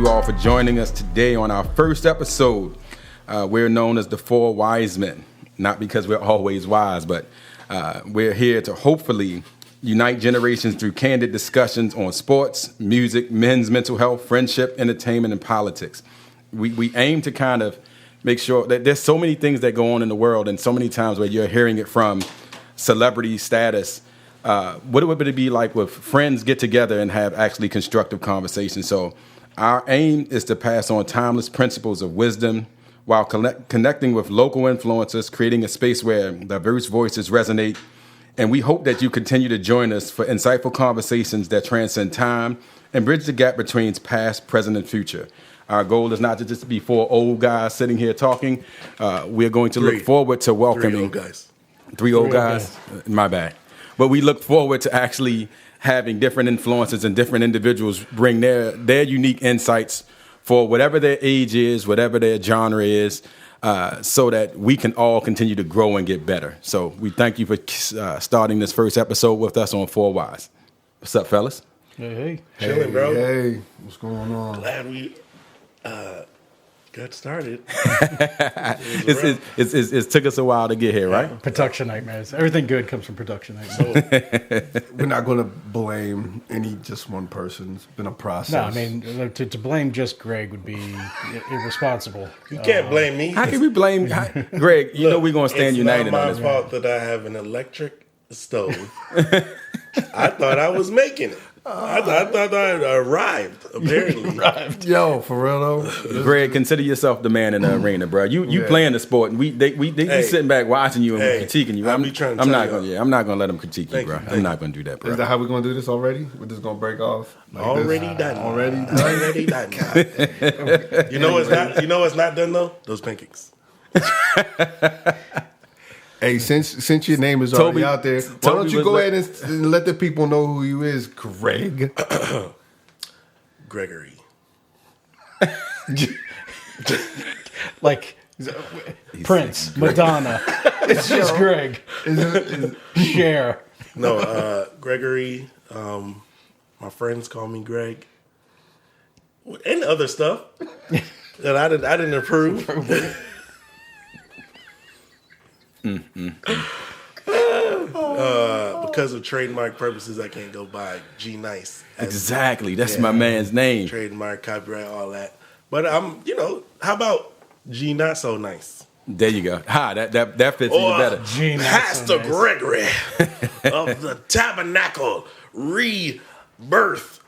you all for joining us today on our first episode. We're known as the Four Wyzemen, not because we're always wise, but we're here to hopefully unite generations through candid discussions on sports, music, men's mental health, friendship, entertainment, and politics. We aim to kind of make sure that there's so many things that go on in the world, and so many times where you're hearing it from celebrity status. What would it be like with friends get together and have actually constructive conversations? So our aim is to pass on timeless principles of wisdom while connecting with local influencers, creating a space where diverse voices resonate. And we hope that you continue to join us for insightful conversations that transcend time and bridge the gap between past, present, and future. Our goal is not to just be four old guys sitting here talking. We're going to look forward to welcoming... Three old guys? My bad. But we look forward to actually having different influences and different individuals bring their unique insights for whatever their age is, whatever their genre is, so that we can all continue to grow and get better. So we thank you for starting this first episode with us on Four Wise. What's up, fellas? Hey. Chilling, bro. Hey, what's going on? Glad we got started. It took us a while to get here, right? Production nightmares. Everything good comes from production nightmares. We're not going to blame just one person. It's been a process. No, I mean, to blame just Greg would be irresponsible. You can't blame me. How can we blame Greg? You know we're going to stand united on this. It's not my fault that I have an electric stove. I thought I was making it. I thought I arrived, apparently. Yo, for real though. Greg, consider yourself the man in the arena, bro. You playing the sport, and they be sitting back watching you and critiquing you. I'm not gonna let them critique you, bro. I'm not gonna do that, bro. Is that how we're gonna do this already? We're just gonna break off? Already done. Already done. You know what's not done though? Those pancakes. Hey, since your name is already out there, why don't you go ahead and let the people know who you is, Greg? Gregory. Like Prince, Madonna. It's just Greg. Cher. No, Gregory. My friends call me Greg. And other stuff that I didn't approve. Because of trademark purposes, I can't go by G Nice. Exactly, that's my man's name. Trademark, copyright, all that. But how about G Not So Nice? There you go. That fits even better. Pastor Gregory of the Tabernacle Rebirth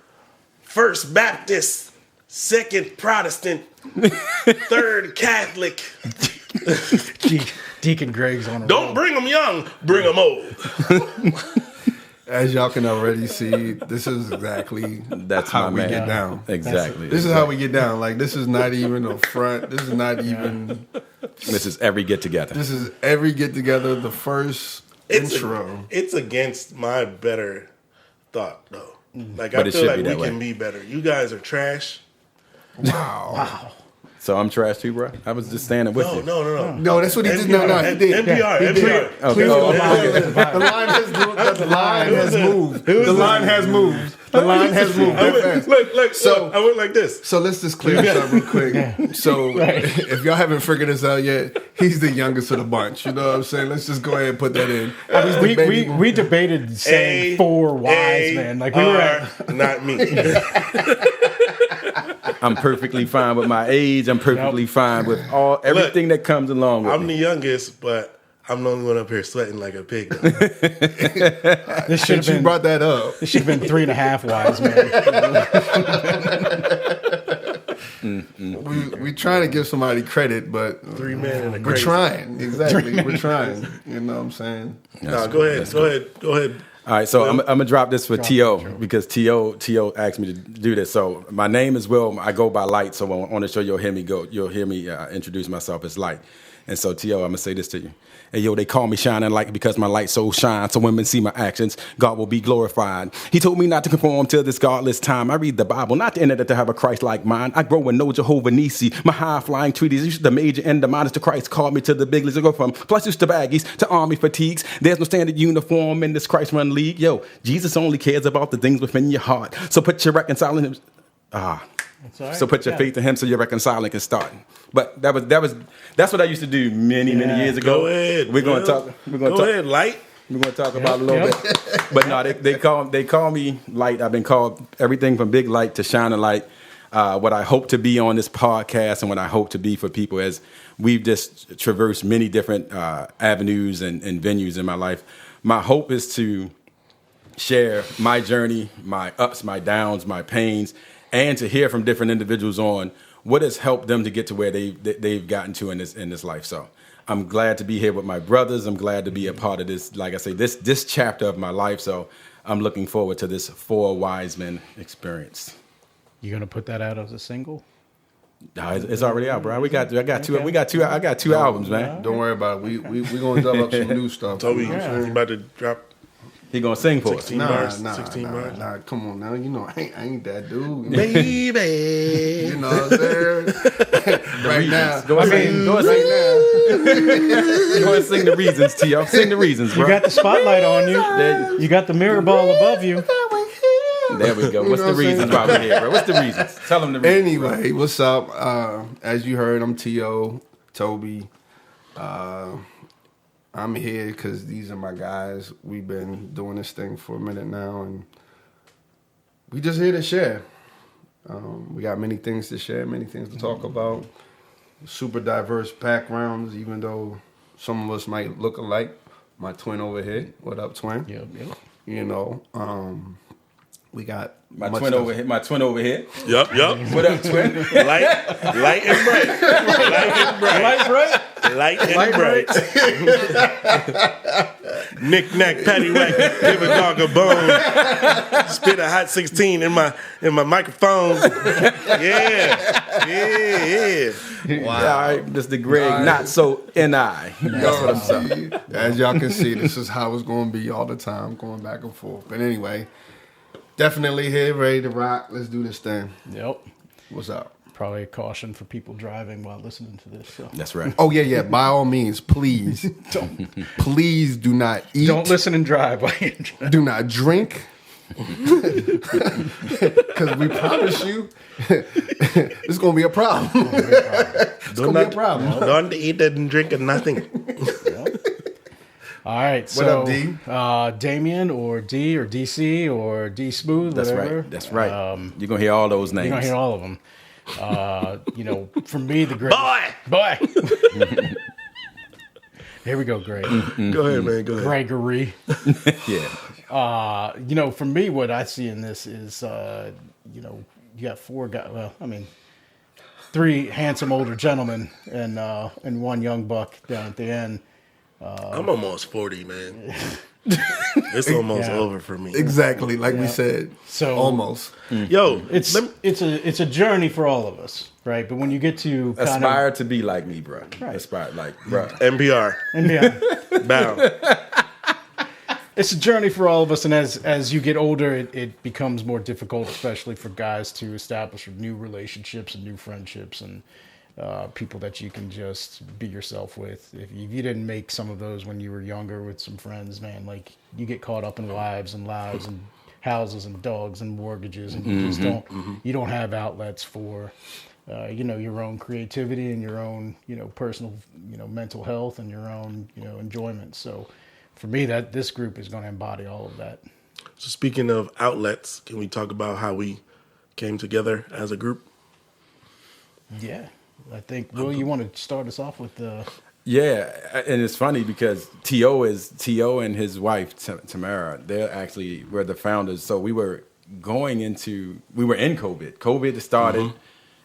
First Baptist, Second Protestant, Third Catholic. Deacon Greg's on a Don't roll. bring them young, bring them old. As y'all can already see, this is exactly how we get down. Exactly. This is how we get down. Like, this is not even a front. This is not even... This is every get-together. This is every get-together, the first intro. It's against my better thought, though. Like, But I it feel should like be we that way. can be better. You guys are trash. Wow. So I'm trash too, bro? I was just standing with you. No, that's what he did. No, he did. NPR. Okay. The line has moved. The line has moved. The line has moved. Look. So I went like this. So let's just clear this up real quick. So if y'all haven't figured this out yet, he's the youngest of the bunch. You know what I'm saying? Let's just go ahead and put that in. We debated saying four wise men. Like we were at not me. I'm perfectly fine with my age. I'm perfectly fine with everything that comes along with I'm me. the youngest, but I'm the only one up here sweating like a pig. this should have been brought that up. This should have been 3.5 wise men. We trying to give somebody credit, but 3 men and a we're crazy. trying. Exactly. We're trying. You know what I'm saying? No, go ahead. All right, so I'm gonna drop this for T.O. because T.O. asked me to do this. So my name is Will. I go by Light. So on the show you'll hear me introduce myself as Light. And so T.O., I'm gonna say this to you. Hey, yo, they call me shining light because my light so shines. So women see my actions, God will be glorified. He told me not to conform to this godless time. I read the Bible, not the internet to have a Christ like mine. I grow and know Jehovah Nisi. My high-flying treaties, the major and the minus to Christ called me to the big leagues. I go from pluses to baggies to army fatigues. There's no standard uniform in this Christ-run league. Yo, Jesus only cares about the things within your heart. So put your reconciling... That's all right. So put your faith in Him, so your reconciling can start. But that's what I used to do many years ago. Go ahead. We're gonna talk. Go ahead, Light. We're gonna talk about it a little bit. But no, they call me Light. I've been called everything from Big Light to Shining Light. What I hope to be on this podcast and what I hope to be for people as we've just traversed many different avenues and venues in my life. My hope is to share my journey, my ups, my downs, my pains, and to hear from different individuals on what has helped them to get to where they've gotten to in this life. So I'm glad to be here with my brothers. I'm glad to be a part of this, like I say, this chapter of my life. So I'm looking forward to this 4 Wise Men experience. You gonna put that out as a single? No, it's already out, bro. I got two albums, man. Don't worry about it. We gonna dub up some new stuff. Toby, you about to drop He gonna sing for us. 16 bars? 16 bars? Nah, come on now. You know, I ain't that dude. Baby. You know what I'm saying? Right now. Go ahead and sing the reasons, T.O. Sing the reasons, bro. You got the spotlight on you. You got the mirror ball above you. There we go. What's the reasons why we're here, bro? What's the reasons? Tell them the reasons. Anyway, what's up? As you heard, I'm T.O., Toby. I'm here because these are my guys. We've been doing this thing for a minute now, and we just here to share. We got many things to share, many things to talk about. Super diverse backgrounds, even though some of us might look alike. My twin over here. What up, twin? Yep. You know, we got My twin over here. Yup. What up, twin? Light and bright. Light and bright. Knick-knack, paddywhack, give a dog a bone. Spit a hot 16 in my microphone. Yeah. Wow. All right, this is the Greg, not so N.I. That's what I'm saying. As y'all can see, this is how it's going to be all the time, going back and forth. But anyway, definitely here, ready to rock. Let's do this thing. Yep. What's up? Probably a caution for people driving while listening to this. So. That's right. Oh, yeah. By all means, please do not eat. Don't listen and drive while you drive. Do not drink. Because we promise you, it's going to be a problem. It's going to be a problem. Don't eat and drink and nothing. All right, what up, D? Damien or D or DC or D Smooth, whatever. That's right. You're going to hear all those names. You're going to hear all of them. For me, the great... Boy! Here we go, Greg. Go ahead, man. Go ahead. Gregory. Yeah. For me, what I see in this is, you got 4 guys. Well, I mean, 3 handsome older gentlemen and 1 young buck down at the end. I'm almost 40, man. It's almost over for me. Exactly, like we said. So almost. Yo, it's a journey for all of us, right? But when you get to aspire to be like me, bro. Right. Aspire like, bro. NPR. Bow. It's a journey for all of us, and as you get older, it becomes more difficult, especially for guys, to establish new relationships and new friendships and people that you can just be yourself with. If you didn't make some of those when you were younger with some friends, man, like you get caught up in wives and lives and houses and dogs and mortgages, and you just don't have outlets for your own creativity and your own personal mental health and your own enjoyment. So for me, that this group is going to embody all of that. So speaking of outlets, can we talk about how we came together as a group? Yeah. I think, Will, you want to start us off with the... Yeah, and it's funny because T.O. and his wife, Tamara, were the founders. So we were in COVID. COVID started,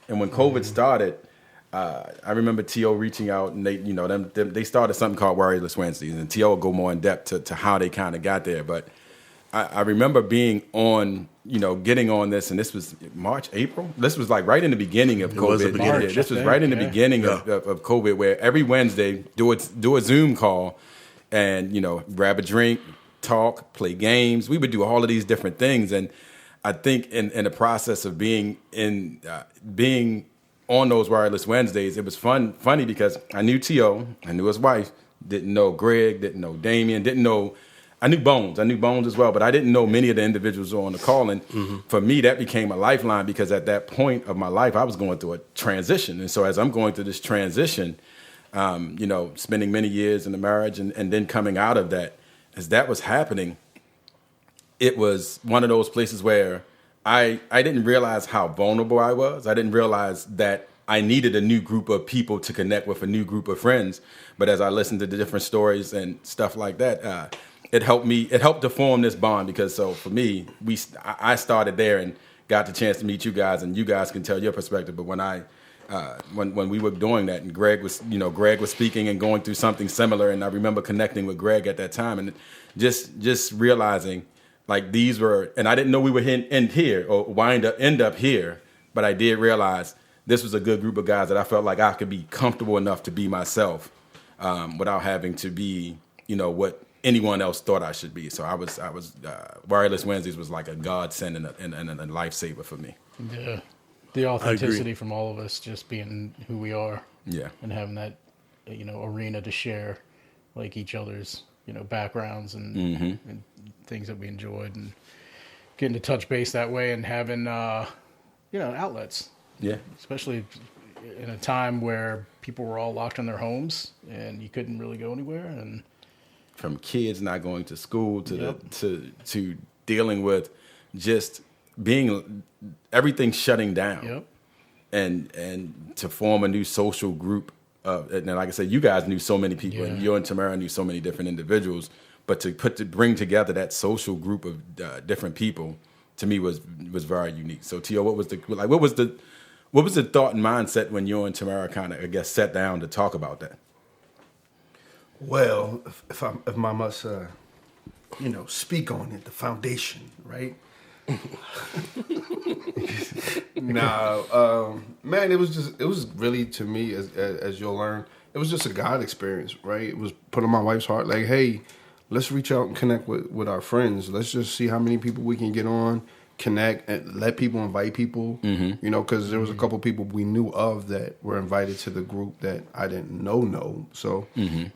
and when COVID started, I remember T.O. reaching out, and they started something called Wireless Wednesdays, and T.O. will go more in depth to how they kind of got there. But I remember being on, getting on this, and this was March, April. This was like right in the beginning of COVID. This was right in the beginning of COVID, where every Wednesday do a Zoom call, and grab a drink, talk, play games. We would do all of these different things, and I think in the process of being on those Wireless Wednesdays, it was funny because I knew T.O., I knew his wife, didn't know Greg, didn't know Damien, didn't know I knew Bones as well, but I didn't know many of the individuals who were on the call. And for me, that became a lifeline because at that point of my life, I was going through a transition. And so as I'm going through this transition, spending many years in the marriage and then coming out of that, as that was happening, it was one of those places where I didn't realize how vulnerable I was. I didn't realize that I needed a new group of people to connect with, a new group of friends. But as I listened to the different stories and stuff like that, it helped to form this bond because so for me, I started there and got the chance to meet you guys, and you guys can tell your perspective. But when we were doing that, and Greg was speaking and going through something similar, and I remember connecting with Greg at that time, and just realizing like these were, and I didn't know we would end here or end up here, but I did realize this was a good group of guys that I felt like I could be comfortable enough to be myself without having to be, what anyone else thought I should be. So I was Wireless Wednesdays was like a godsend and a lifesaver for me. Yeah. The authenticity from all of us just being who we are. Yeah. And having that, arena to share like each other's, backgrounds and, and things that we enjoyed and getting to touch base that way and having, outlets. Yeah. Especially in a time where people were all locked in their homes and you couldn't really go anywhere. And from kids not going to school to dealing with just being everything shutting down. Yep. And to form a new social group. And like I said, you guys knew so many people, and you and Tamara knew so many different individuals. But to bring together that social group of different people, to me was very unique. So, Tio, what was the thought and mindset when you and Tamara kind of, I guess, sat down to talk about that? Well, if I must, speak on it, the foundation, right? Man, it was really, to me, as you'll learn, it was just a God experience, right? It was put on my wife's heart, like, hey, let's reach out and connect with our friends. Let's just see how many people we can get on, connect, and let people invite people, because there was a couple people we knew of that were invited to the group that I didn't know. So it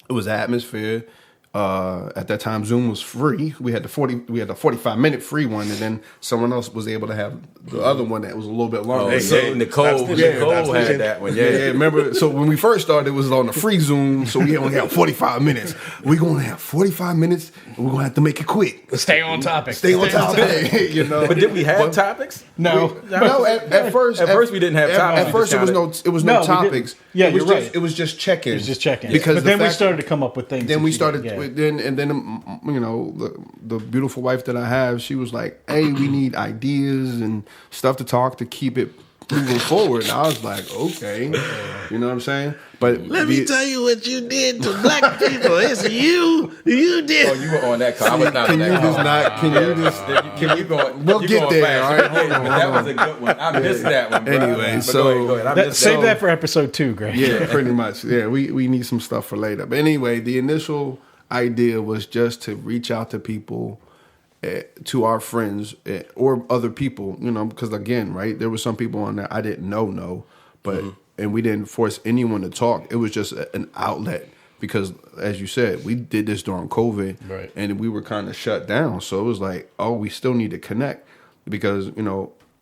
was atmosphere. At that time, Zoom was free. We had the 45-minute free one, and then someone else was able to have the other one that was a little bit longer. Nicole had that one. Yeah. Remember? So when we first started, it was on the free Zoom, so we only have 45 minutes. We're gonna have 45 minutes, and we're gonna have to make it quick. Stay on topic. Stay on topic. But did we have topics? No. At first we didn't have topics. At first, it was no topics. Yeah, you're right. It was just check-ins. It was just check-ins. But then we started to come up with things. Then we started. Then the beautiful wife that I have, she was like, "Hey, we need ideas and stuff to talk to keep it moving forward." And I was like, "Okay," you know what I'm saying? But let me tell you what you did to black people. It's you did. Oh, you were on that call. I was not on that call. Can you go? We'll get there. All right, hold on. That was a good one. I missed that one. Bro. Anyway, so go ahead. Save that for episode 2, Greg. Yeah, pretty much. Yeah, we need some stuff for later. But anyway, the initial idea was just to reach out to people, to our friends or other people, because again, right, there were some people on there I didn't know, but and we didn't force anyone to talk. It was just an outlet because, as you said, we did this during COVID, right, and we were kind of shut down. So it was like, oh, we still need to connect because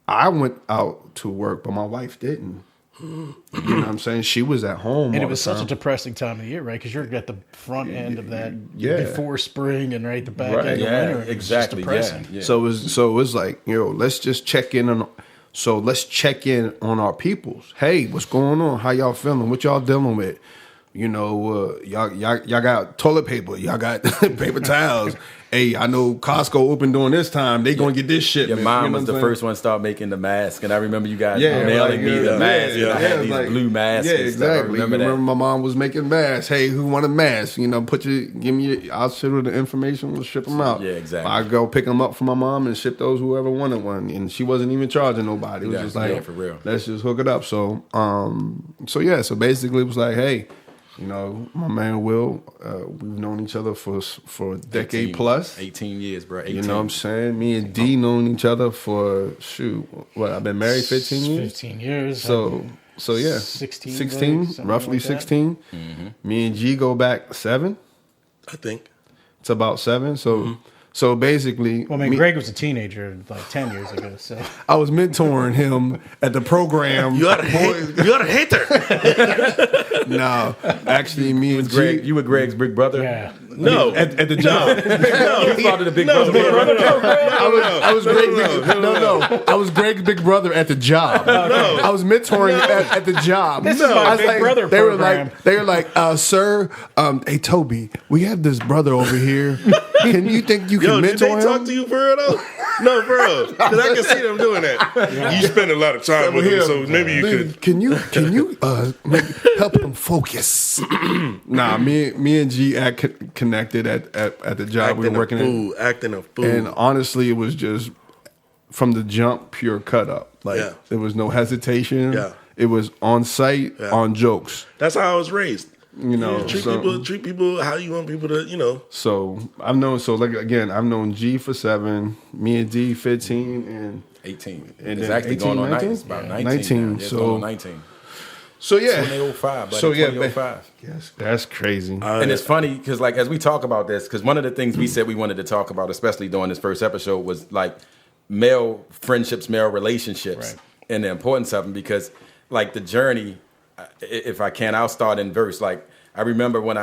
I went out to work, but my wife didn't. You know what I'm saying? She was at home, and it was such a depressing time of the year, right? Because you're at the front end of that, before spring, and the back end of winter. Exactly. Yeah. So it was like, let's just check in on. So let's check in on our peoples. Hey, what's going on? How y'all feeling? What y'all dealing with? Y'all got toilet paper. Y'all got paper towels. Hey, I know Costco open during this time. They gonna get this shit. Your mom was the first one to start making the mask, and I remember you guys mailing me the mask. I had these blue masks. Yeah, exactly. I remember my mom was making masks. Hey, who want a mask? Give me. I'll send her the information. We'll ship them out. Yeah, exactly. I go pick them up for my mom and ship those whoever wanted one, and she wasn't even charging nobody. It was just like, for real. Let's just hook it up. So, so basically, it was like, hey. My man Will, we've known each other for a decade plus. 18 years, bro. 18. You know what I'm saying? Me and D known each other for, I've been married 15 years? 15 years. So yeah. 16 roughly like 16. Mm-hmm. Me and G go back 7. I think. to about 7. So basically, Well, I mean, Greg was a teenager like 10 years ago, so I was mentoring him at the program. You ought to hate her. No, actually, me and Greg, G. you were Greg's big brother. yeah. No. At the job. You thought of the big No, brother. I was Greg. I was Greg's big brother at the job. I was mentoring at the job. This is my I was Big Brother they program. Were like, sir, hey Toby, we have this brother over here. Can you think you can Yo, did mentor they him? talk to you for real though? No, for real. Because I can see them doing that. You spend a lot of time with them, so maybe you could. Can you help him focus? Nah, me and G connected at the job we were working at. Acting a fool. And honestly, it was just from the jump, pure cut up. Like Yeah. there was no hesitation. Yeah. It was on site, Yeah. on jokes. That's how I was raised. You know, Treat people how you want people to, you know. So I've known G for 7, me and D 15, and 18. And It's then actually 18, going on 19? 19. It's about 19. 19, now. Yeah, it's so- going on 19. so yeah. 2005, but So yeah, 2005. Yes, that's crazy. And it's funny because, like, as we talk about this, because one of the things we said we wanted to talk about, especially during this first episode, was like male friendships, male relationships, Right. and the importance of them. Because, like, the journey, if I can, I'll start in verse. Like, I remember when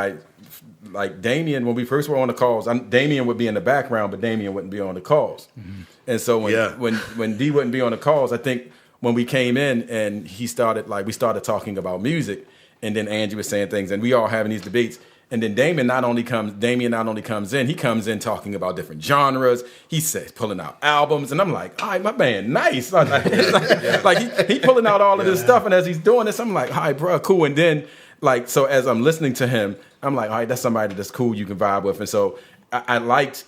Damien, when we first were on the calls, Damien would be in the background, but Damien wouldn't be on the calls. Mm-hmm. And so when D wouldn't be on the calls, I think when we came in and we started talking about music, and then Angie was saying things, and we all having these debates. And then Damien not only comes in, he comes in talking about different genres. He says pulling out albums, and I'm like, all right, my man, nice. Like he pulling out all of this stuff, and as he's doing this, I'm like, all right, bro, cool. And then so as I'm listening to him, I'm like, all right, that's somebody that's cool you can vibe with. And so I liked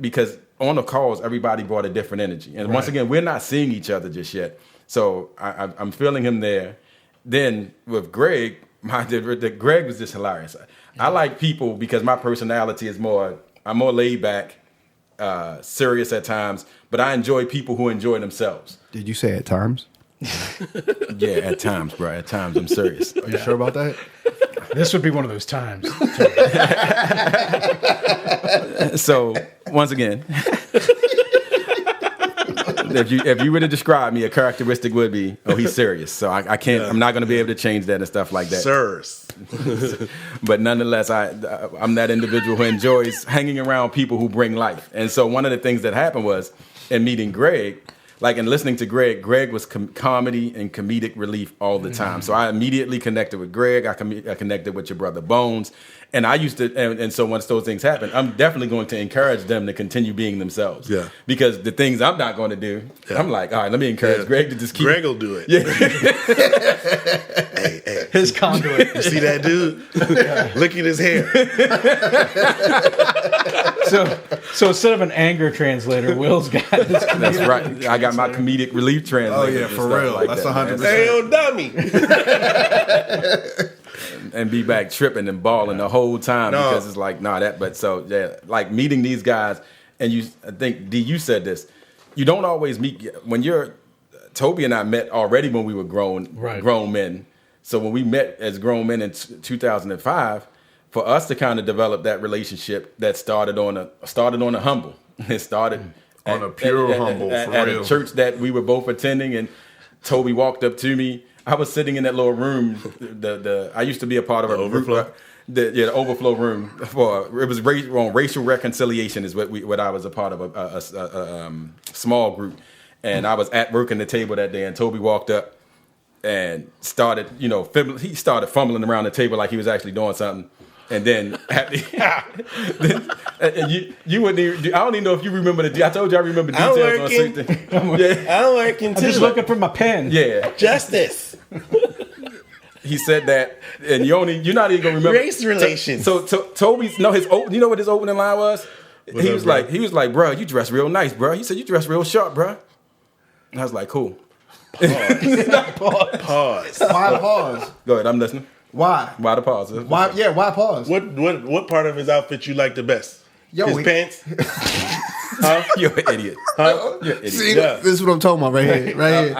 because on the calls everybody brought a different energy, and once again we're not seeing each other just yet. So I'm feeling him there. Then with Greg, Greg was just hilarious. I like people because my personality is I'm more laid back, serious at times, but I enjoy people who enjoy themselves. Did you say at times? Yeah, at times, bro. At times I'm serious. Are you sure about that? This would be one of those times. So once again, if you were to describe me, a characteristic would be, he's serious. So I can't. I'm not going to be able to change that and stuff like that. Sirs. But nonetheless, I'm that individual who enjoys hanging around people who bring life. And so one of the things that happened was in meeting Greg, like in listening to Greg was comedy and comedic relief all the time. So I immediately connected with Greg. I connected with your brother Bones. And I used to, and so once those things happen, I'm definitely going to encourage them to continue being themselves. Yeah. Because the things I'm not going to do, I'm like, all right, let me encourage Greg to just keep. Greg will do it. Yeah. Hey. His conduit. You see that dude? Look at his hair. So instead of an anger translator, Will's got this. That's right. I got my comedic relief translator. Oh yeah, for real. Like That's that, 100%. Hey, yo, dummy. And be back tripping and balling the whole time because it's like, but so yeah, like meeting these guys, and I think D, you said this, you don't always meet when Toby and I met already when we were grown men. So when we met as grown men in 2005, for us to kind of develop that relationship that started on a humble. It started on a pure humble for at real. a church that we were both attending, and Toby walked up to me. I was sitting in that little room. I used to be a part of a overflow. The overflow room it was racial reconciliation is what I was a part of a small group, and I was at work in the table that day, and Toby walked up and started he started fumbling around the table like he was actually doing something. And then, you wouldn't even, I don't even know if you remember I told you I remember details on certain things. I don't like I'm just looking for my pen. Yeah. Justice. He said that, and you're not even gonna remember Race relations. So Toby's you know what his opening line was? He was like, bro, you dress real nice, bro. He said you dress real sharp, bro. And I was like, cool. Pause. Why pause? Go ahead, I'm listening. Why? Why the pause? Why? Yeah, why pause? What part of his outfit you like the best? His pants? You're an idiot. You're an idiot. See, this is what I'm talking about right here. Right here.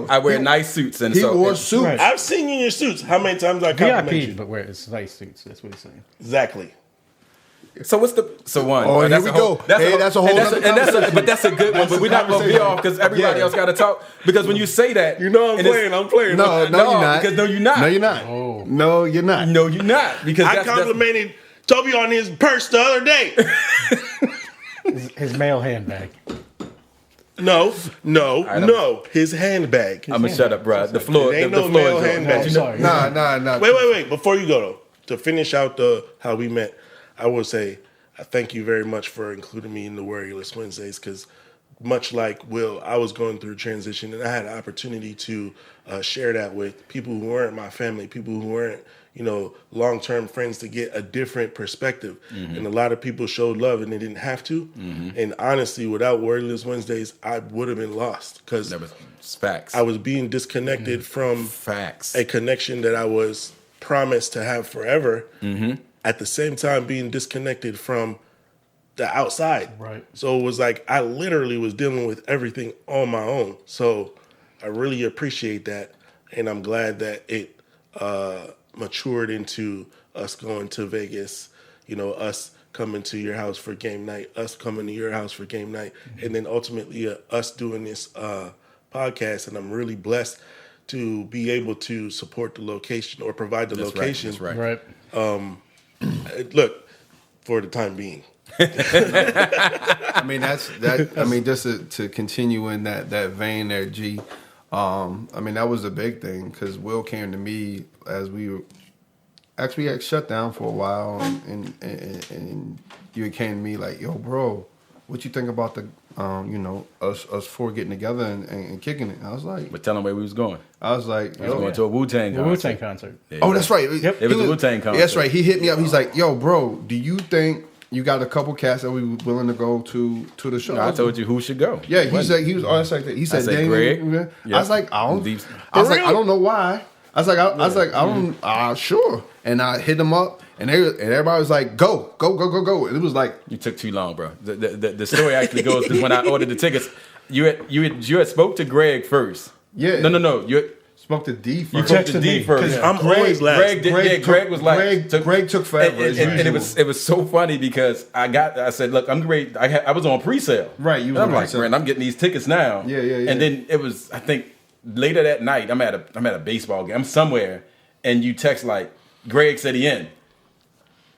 I wear nice suits, and he wore suits. Right. I've seen you in your suits. How many times I compliment VIP, you? but where it's nice suits. That's what he's saying. Exactly. So what's the one? Oh, here that's we a whole, go. That's Hey, that's a whole other conversation. but that's a good one. But we're not going to be off because everybody Yeah. else got to talk. Because when you say that, You know I'm and it's- playing. I'm playing. No, you're not. Because no, you're not. No, you're not. Oh. No, you're not. No, you're not. Because I complimented Toby on his purse the other day. His mail handbag. No, his handbag. I'm gonna shut up, bro. The floor. It ain't the no floor male is yours. handbag. I'm sorry. Nah. Wait. Before you go though, to finish out how we met, I will say I thank you very much for including me in the Warriorless Wednesdays because much like Will, I was going through transition and I had an opportunity to share that with people who weren't my family, people who weren't long-term friends to get a different perspective. And a lot of people showed love and they didn't have to. And honestly, without Warriorless Wednesdays, I would have been lost because That was facts. I was being disconnected from Facts. a connection that I was promised to have forever. At the same time, being disconnected from the outside. Right. So it was like I literally was dealing with everything on my own. So I really appreciate that, and I'm glad that it matured into us going to Vegas. Us coming to your house for game night, us coming to your house for game night, and then ultimately us doing this podcast. And I'm really blessed to be able to support the location or provide the location. That's right. Right. Look, for the time being. I mean that. I mean, just to continue in that vein there, G. I mean, that was a big thing because Will came to me as we were actually had shut down for a while, and you came to me like, "Yo, bro, what you think about the us four getting together and kicking it?" I was like, But tell them where we was going. I was like, We was going to a Wu-Tang The concert. Wu-Tang concert. Yeah. "Oh, that's right." Yep. It was He a Wu-Tang concert. That's right. He hit me up. He's like, "Yo, bro, do you think you got a couple cats that we were willing to go to the show?" I told you who should go. Yeah, he said he was honest like that. He said, said Daniel, Greg. I was like, I don't. Deep- I was like, I don't know why. I was like, I don't. Sure. And I hit them up, and everybody was like, go. And it was like, You took too long, bro. The story actually goes because when I ordered the tickets, you had spoke to Greg first. Yeah. No. You spoke to D you first. spoke to texted D me, first. yeah. I'm always last. Greg was like, Greg took forever. and it was so funny because I said, look, I'm great. I was on pre-sale. Right, you was And I'm on like, pre-sale. man, I'm getting these tickets now. Yeah. And then it was, I think, later that night, I'm at a baseball game. I'm somewhere, and you text like, Greg said he in.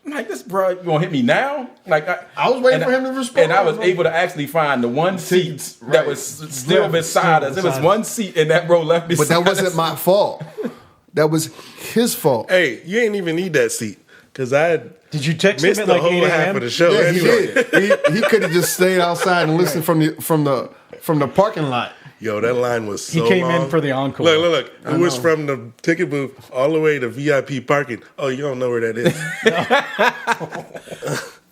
I'm like, this bro, you gonna hit me now? Like I was waiting for him to respond. and I was able to actually find the one seat that right. was still beside us. It was beside one seat in that row left beside But that wasn't us. my fault. That was his fault. Hey, you ain't even need that seat because I had Did you text him missed at the like whole 8 half a.m.? of the show. Yeah, he Anyway, did. He could have just stayed outside and listened from the parking lot. yo, that line was so He came long. in for the encore. Look. It was from the ticket booth all the way to VIP parking. Oh, you don't know where that is.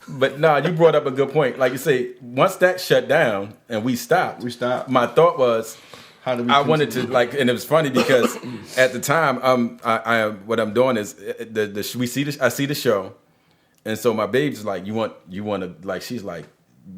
But no, you brought up a good point. Like you say, once that shut down and we stopped. My thought was, How do we I wanted to continue? and it was funny because at the time, I what I'm doing is I see the show, and so my baby's like, you want to like, she's like,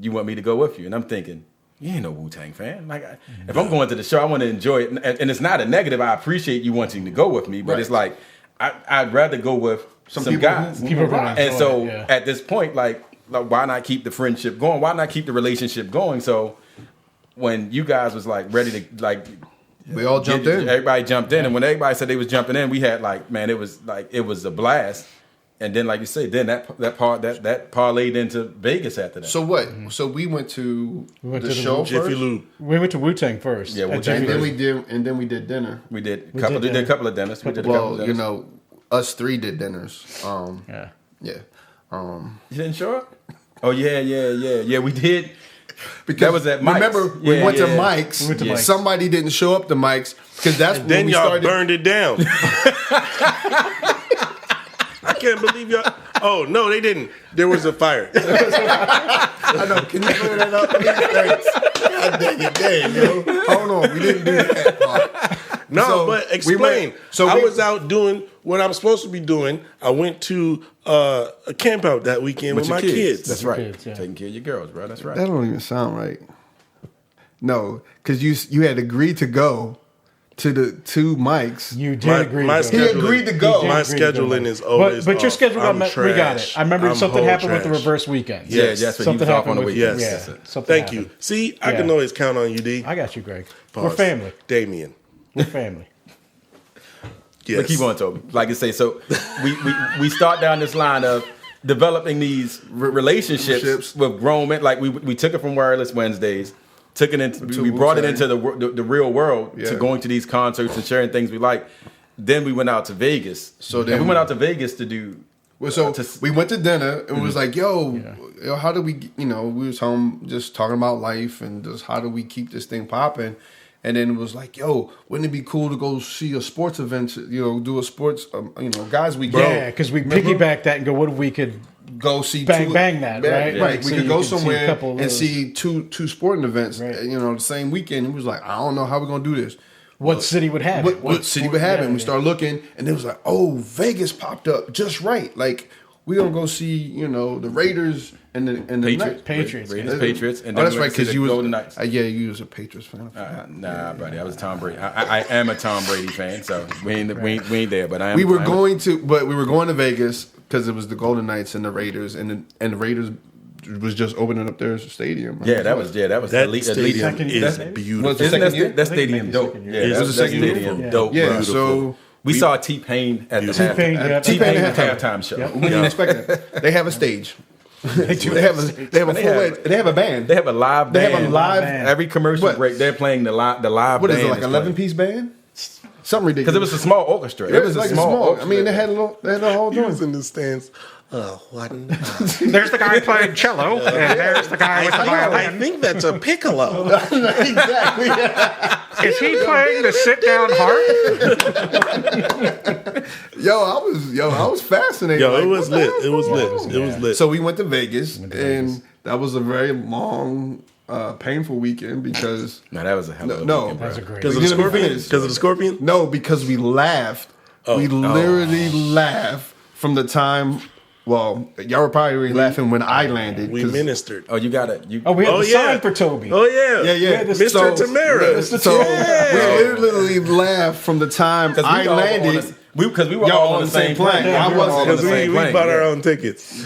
you want me to go with you, and I'm thinking, you ain't no Wu-Tang fan. Like, if I'm going to the show, I want to enjoy it, and it's not a negative. I appreciate you wanting to go with me, but Right. it's like I'd rather go with some people guys. who People rock. enjoy And so it, yeah. at this point, like, why not keep the friendship going? Why not keep the relationship going? So when you guys was like ready to like, We all jumped in. Everybody jumped in, and when everybody said they was jumping in, we had like, man, it was a blast. And then, like you say, then that parlayed into Vegas after that. So what? So we went to went the to the show Jiffy first, Lube. We went to Wu-Tang first. Yeah, At Wu-Tang Jiffy and Lube. then we did dinner. we did did a couple of dinners. We did a couple of Well, dinners. us three did dinners. Yeah. Yeah. You didn't show up? Oh yeah. We did. Because That was at Mike's. Remember, we Yeah, went to yeah. Mike's. We went to Mike's. Somebody didn't show up to Mike's because that's when Then we y'all started. burned it down. I can't believe y'all. Oh no, they didn't. There was a fire. I know. Can you clear that up? Thanks. God dang it, damn, yo. Hold on, we didn't do that part. No, So, but we explain. went- I was out doing what I'm supposed to be doing. I went to a camp out that weekend with your my kids. That's right. Kids, yeah. Taking care of your girls, bro. That's right. That don't even sound right. No, because you had agreed to go to the two mics. You did agree. My to go. He agreed to go. My scheduling is always But your off. schedule, I'm we got it. trash. I remember I'm something whole happened with the trash. reverse weekend. Yeah, Yes. that's when Something he was off on happened the with weekend. Yes. Yeah, something Thank happened. you. See, I Yeah. can always count on you, D. I got you, Greg. Pause. We're family. Damien. We're family. Yes. But keep on, Toby. Like I say, so we start down this line of developing these relationships with grown men. Like we took it from Wireless Wednesdays, took it into, we brought it into the real world to going to these concerts and sharing things we like. Then we went out to Vegas. So and then we went out to Vegas to do. Well, so we went to dinner and was like, yo, how do we, we was home just talking about life and just how do we keep this thing popping? And then it was like, yo, wouldn't it be cool to go see a sports event, do a sports, guys weekend. Yeah, because we piggyback that and go, what if we could go see bang that, right? Right. So We could you go can see a somewhere couple of and those. see two sporting events, Right. the same weekend. It was like, I don't know how we're going to do this. What city would have it? What city would have it? And we yeah. started looking, and it was like, oh, Vegas popped up just right. Like, we're going to go see, the Raiders and the Patriots. Raiders, Patriots, and oh, then that's we right, went to because the you was Golden Knights. Yeah, you was a Patriots fan. Nah, buddy, I was a Tom Brady. I am a Tom Brady fan, so we ain't there. But I am. We were going to Vegas because it was the Golden Knights and the Raiders, and the Raiders was just opening up their stadium. Yeah, that was That elite. stadium Second is year. beautiful. Was it Isn't second year? that I think stadium maybe dope? second year. Yeah, It that was the second year. stadium Yeah. dope. Yeah, bro. so We saw T-Pain at the T-Pain, yeah. T-Pain at at the halftime show. Yep. we didn't expect that. They have a stage. They have a they have a band. They have a live They band. have a live band. Every commercial What? break, they're playing the live What is band. it, like 11-piece band? Something ridiculous. Because it was a small orchestra. It was like a small. orchestra. I mean, they had a whole He joint. was in the stands. What? There's the guy playing cello, and there's the guy with the I violin. think that's a piccolo. Exactly. Is he playing the sit-down harp? I was fascinated. Yo, Like, it was what the lit. hell's It was going lit. on? It was lit. So we went to Vegas, and that was a very long, painful weekend because No, that was a hell of a No. weekend, bro. That's a great. Because of We the didn't scorpion? finish. Because of the scorpion? no, because we laughed. We literally laughed from the time. Well, y'all were probably laughing when I landed. We 'cause- ministered. Oh, you got it. Oh, we had Oh, the yeah. sign for Toby. Oh, yeah. Yeah. Mr. So- Tamara. So we literally laughed from the time I landed. Because we were Y'all all on the same plane. I We were all wasn't, on the Because same we plane. bought our Yeah. own tickets.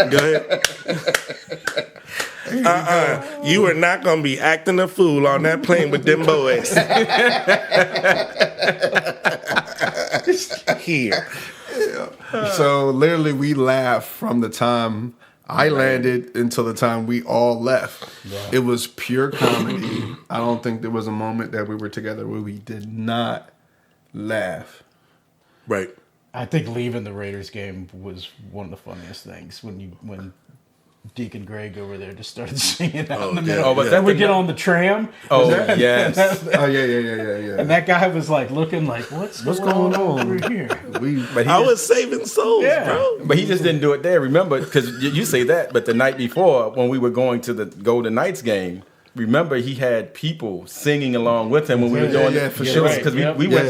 Go ahead. You are not going to be acting a fool on that plane with them boys. Here. So literally, we laughed from the time I landed until the time we all left. It was pure comedy. I don't think there was a moment that we were together where we did not laugh. Right. I think leaving the Raiders game was one of the funniest things when Deacon Greg over there just started singing out in the middle. Oh, but Then that we get on the tram. Oh, yes. Oh yeah. And that guy was like looking like, what's going on over here? But he I just- was saving souls, Yeah. bro. But he just didn't do it there. Remember, because you say that, but the night before, when we were going to the Golden Knights game, remember he had people singing along with him when we were doing yeah, it. for sure. Because Yep. we went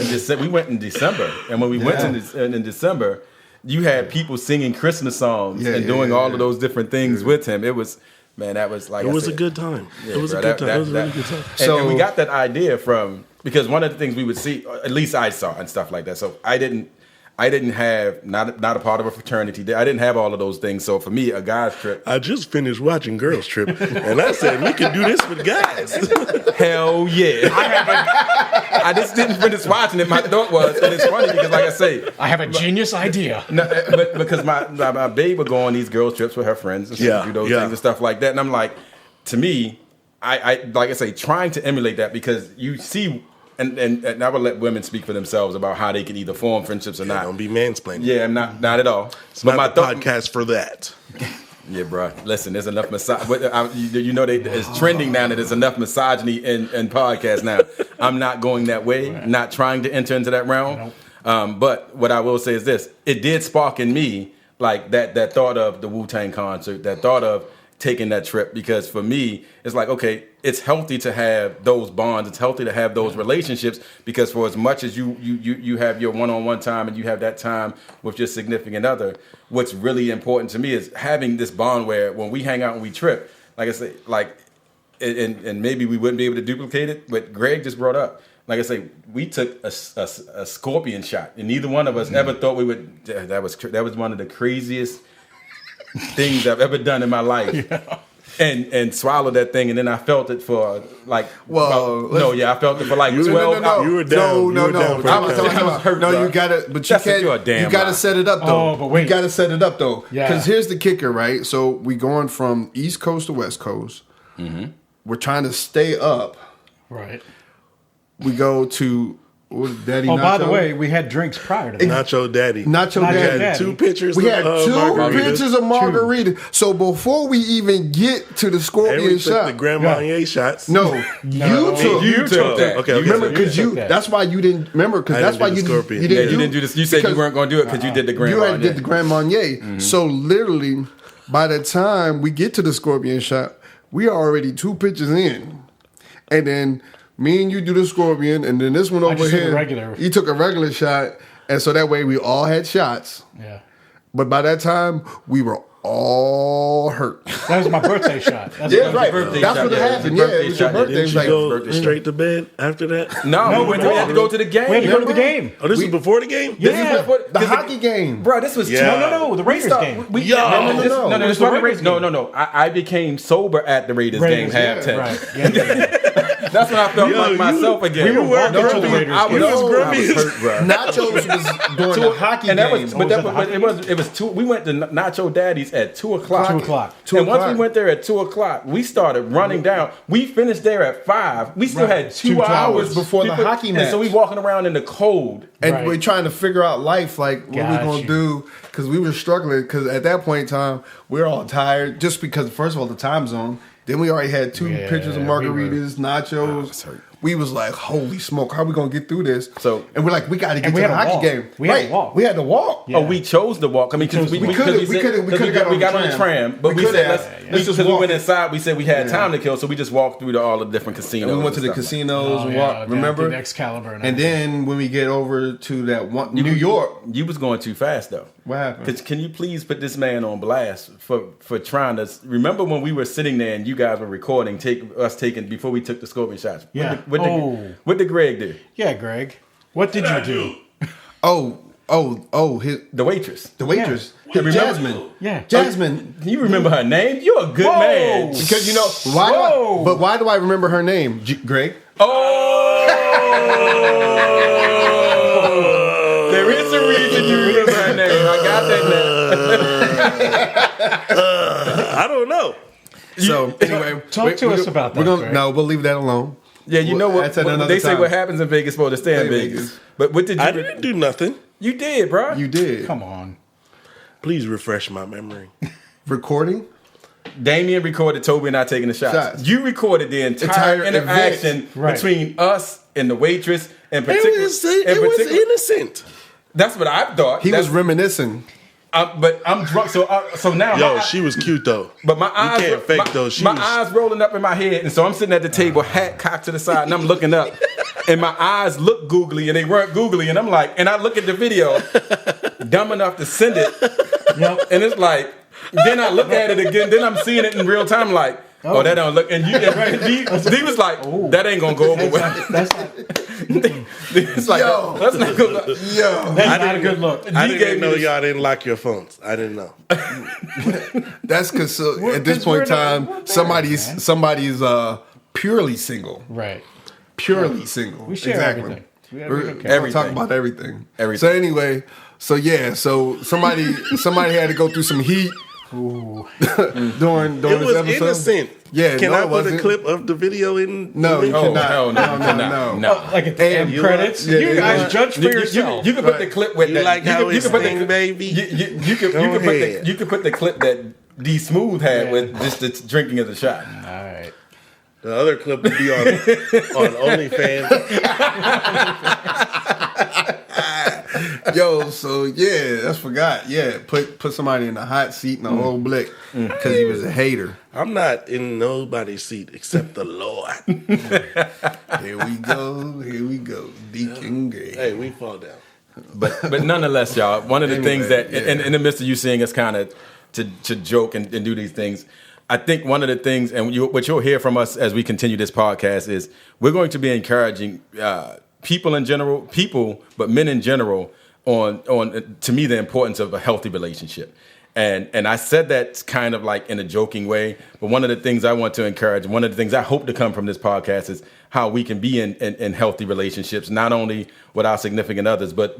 in December, and when we went in December, you had people singing Christmas songs and doing all of those different things with him. It was, man, that was like It I was a said, good time. yeah, It was bro, a good time. It was a really good time. And we got that idea from because one of the things we would see, at least I saw and stuff like that. So I didn't have not a part of a fraternity. I didn't have all of those things. So for me, a guy's trip, I just finished watching Girls Trip, and I said we could do this with guys. hell yeah. I just didn't finish watching it. My thought was, and it's funny because, like I say, I have a genius idea. no, but because my babe would go on these girls trips with her friends and Yeah, do those yeah. things and stuff like that, and I'm like, to me, I like I say, trying to emulate that because you see, and I would let women speak for themselves about how they can either form friendships or not. Don't be mansplaining. Yeah, I'm not at all. It's not the podcast for that. Yeah, bro. Listen, there's enough you know, it's trending now that there's enough misogyny in podcasts now. I'm not going that way. Not trying to enter into that realm. But what I will say is this: it did spark in me like that thought of the Wu-Tang concert, that thought of taking that trip, because for me, it's like, okay, it's healthy to have those bonds. It's healthy to have those relationships, because for as much as you have your one-on-one time and you have that time with your significant other, what's really important to me is having this bond where when we hang out and we trip, like I say, like, and maybe we wouldn't be able to duplicate it, but Greg just brought up, like I say, we took a scorpion shot, and neither one of us ever thought we would. That was one of the craziest things I've ever done in my life. Yeah. And swallowed that thing, and then I felt it for like. I felt it for like 12 hours. You were down. No. I was hurt, no, bro. you gotta, but you can't. You gotta set it up though. Oh, but wait. You gotta set it up though. Yeah. Because here's the kicker, right? So we going from East Coast to West Coast. Mm-hmm. We're trying to stay up. Right. We go to Daddy. Oh, Nacho. by the way, we had drinks prior to that. Nacho Daddy. Nacho We Daddy. had 2 pitchers. We had of, 2 margaritas. pitchers of margarita. So before we even get to the And scorpion we took shot, the Grand Marnier shots. no, you took that. Okay. Remember, because you took that. that's why you didn't remember. Because I that's didn't why do the you scorpion. Yeah, you didn't do this. You said you because weren't going to do it because you did the Grand You Marnier. did the Grand Marnier. So literally, by the time we get to the scorpion shot, we are already 2 pitches in, and then me and you do the scorpion, and then this one over just took a here, regular. you took a regular shot, and so that way we all had shots. Yeah. But by that time, we were all hurt. That was my birthday shot. That's Yeah, right. birthday That's shot, what yeah. happened. It was Yeah, a it was your birthday birthday. Didn't It was you like, go straight to bed after that? No, we had to go to the game. We had to go to the game. Oh, this was before the game? Yeah. the hockey game. Bro, this was Yeah. No, the Raiders game. No, It was this the wasn't Raiders No, game. I became sober at the Raiders game Raiders, yeah, halftime. right. Yeah. That's when I felt Yo, like you- myself again. we were walking No, to the Raiders I game. was, was I grumpy. was hurt, bro. Nachos was during the hockey and that game. was, but that was was, it the it was 2. We went to Nacho Daddy's at 2:00. 2:00. And once we went there at 2:00, we started running down. We finished there at 5. We still had 2 2 hours hours before the hockey And so match. we walking around in the cold. And Right. we're trying to figure out life, like what Got we gonna you. do, because we were struggling. Because at that point in time, we were all tired, just because first of all the time zone. Then we already had 2 Yeah, pitchers of we margaritas, nachos. We was like, holy smoke, how we gonna get through this? So- and we're like, we got to get And to we the had to hockey walk. game. We had to walk. We had to walk. Yeah. Oh, we chose to walk. I mean, because we We got got on the tram, but We we could said have. let's just because we walk. went inside. We said we had time to kill, so we just walked through all the different casinos. And we went to the stuff like casinos and Oh, yeah, walked. Remember? the Excalibur. And then when we get over to that one, New York, that. You was going too fast though. what happened? Can you please put this man on blast for trying to remember when we were sitting there and you guys were recording, taking before we took the scorpion shots? Yeah. What did Greg do? Yeah, Greg. What did you do? Oh, The waitress. the waitress, Remember? Jasmine. Yeah. Jasmine. You remember her name? You're a good Whoa. man. Because you know why? Why do I remember her name, Greg? Oh, there is a reason you remember her name. I got that now. I don't know. So anyway, Talk to us about that, We're gonna Greg. no, we'll leave that alone. Yeah, you know what? That's at another They say time. what happens in Vegas for to stay in Stay in Vegas. Vegas. But what did you? I didn't do nothing. You did, bro. You did Come on. Please refresh my memory. recording. Damien recorded Toby and I taking the shots. Shots. You recorded the entire Entire interaction event. Right. between us and the waitress, and It was innocent. That's what I thought. He was reminiscing. but I'm drunk, so now. Yo, she was cute though. But my eyes, can't fake those. She my was- eyes rolling up in my head, and so I'm sitting at the table, hat cocked to the side, and I'm looking up, and my eyes look googly, and they weren't googly, and I'm like, and I look at the video, dumb enough to send it, Yep. and it's like, then I look at it again, then I'm seeing it in real time, like, oh, that don't look, and D was like, that ain't gonna go over well. That's not, It's like, Yo. that's not good. Yo, that's not a good look. I gave didn't me know this- y'all didn't lock your phones. I didn't know. that's because at this point in time, somebody's purely single. Right. Purely single. We share everything. We We're don't care. gonna Everything. talk about everything. Everything. So anyway, so somebody had to go through some heat during It this was episode. innocent. Yeah, Can no, I it put a wasn't. clip of the video in? No, you Oh, cannot. hell no, no. Like at the end you credits. like- you yeah, guys yeah. judge for yourself. You can put the clip with You that. like you how can, you it's can put the sing, baby? You can Go ahead. you can put the clip that D Smooth had with just the drinking of the shot. All right. The other clip would be on OnlyFans. Yo, so yeah, that's forgot. Yeah, put somebody in the hot seat in the whole blick because he was a hater. I'm not in nobody's seat except the Lord. Here we go, Deacon Gray. Hey, we fall down. But nonetheless, y'all, one of the things that in the midst of you seeing us kind of to joke and do these things, I think one of the things, and what you'll hear from us as we continue this podcast, is we're going to be encouraging people in general, but men in general, on to me the importance of a healthy relationship. And I said that kind of like in a joking way, but one of the things I want to encourage, one of the things I hope to come from this podcast is how we can be in healthy relationships, not only with our significant others, but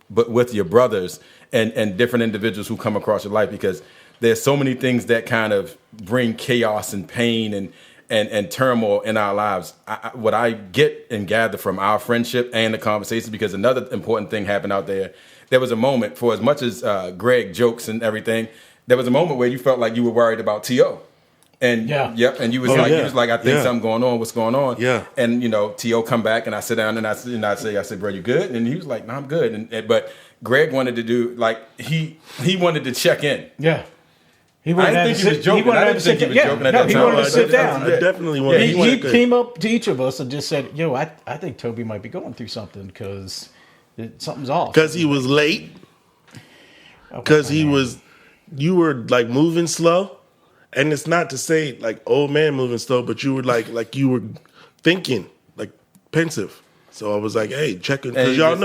with your brothers and different individuals who come across your life, because there's so many things that kind of bring chaos and pain and turmoil in our lives. What I get and gather from our friendship and the conversations, because another important thing happened out there. There was a moment, for as much as Greg jokes and everything, there was a moment where you felt like you were worried about T.O. And and you was like, I think something going on. What's going on? Yeah. And T.O. come back and I sit down and I said, bro, you good? And he was like, no, I'm good. But Greg wanted to do he wanted to check in. Yeah. I didn't think he was joking. I didn't think he was joking at that time. He wanted to sit down. I definitely wanted. He came up to each of us and just said, "Yo, I think Toby might be going through something because something's off." Because he was late. Because you were like moving slow, and it's not to say like old man moving slow, but you were like you were thinking like pensive. So I was like, "Hey, check it," because y'all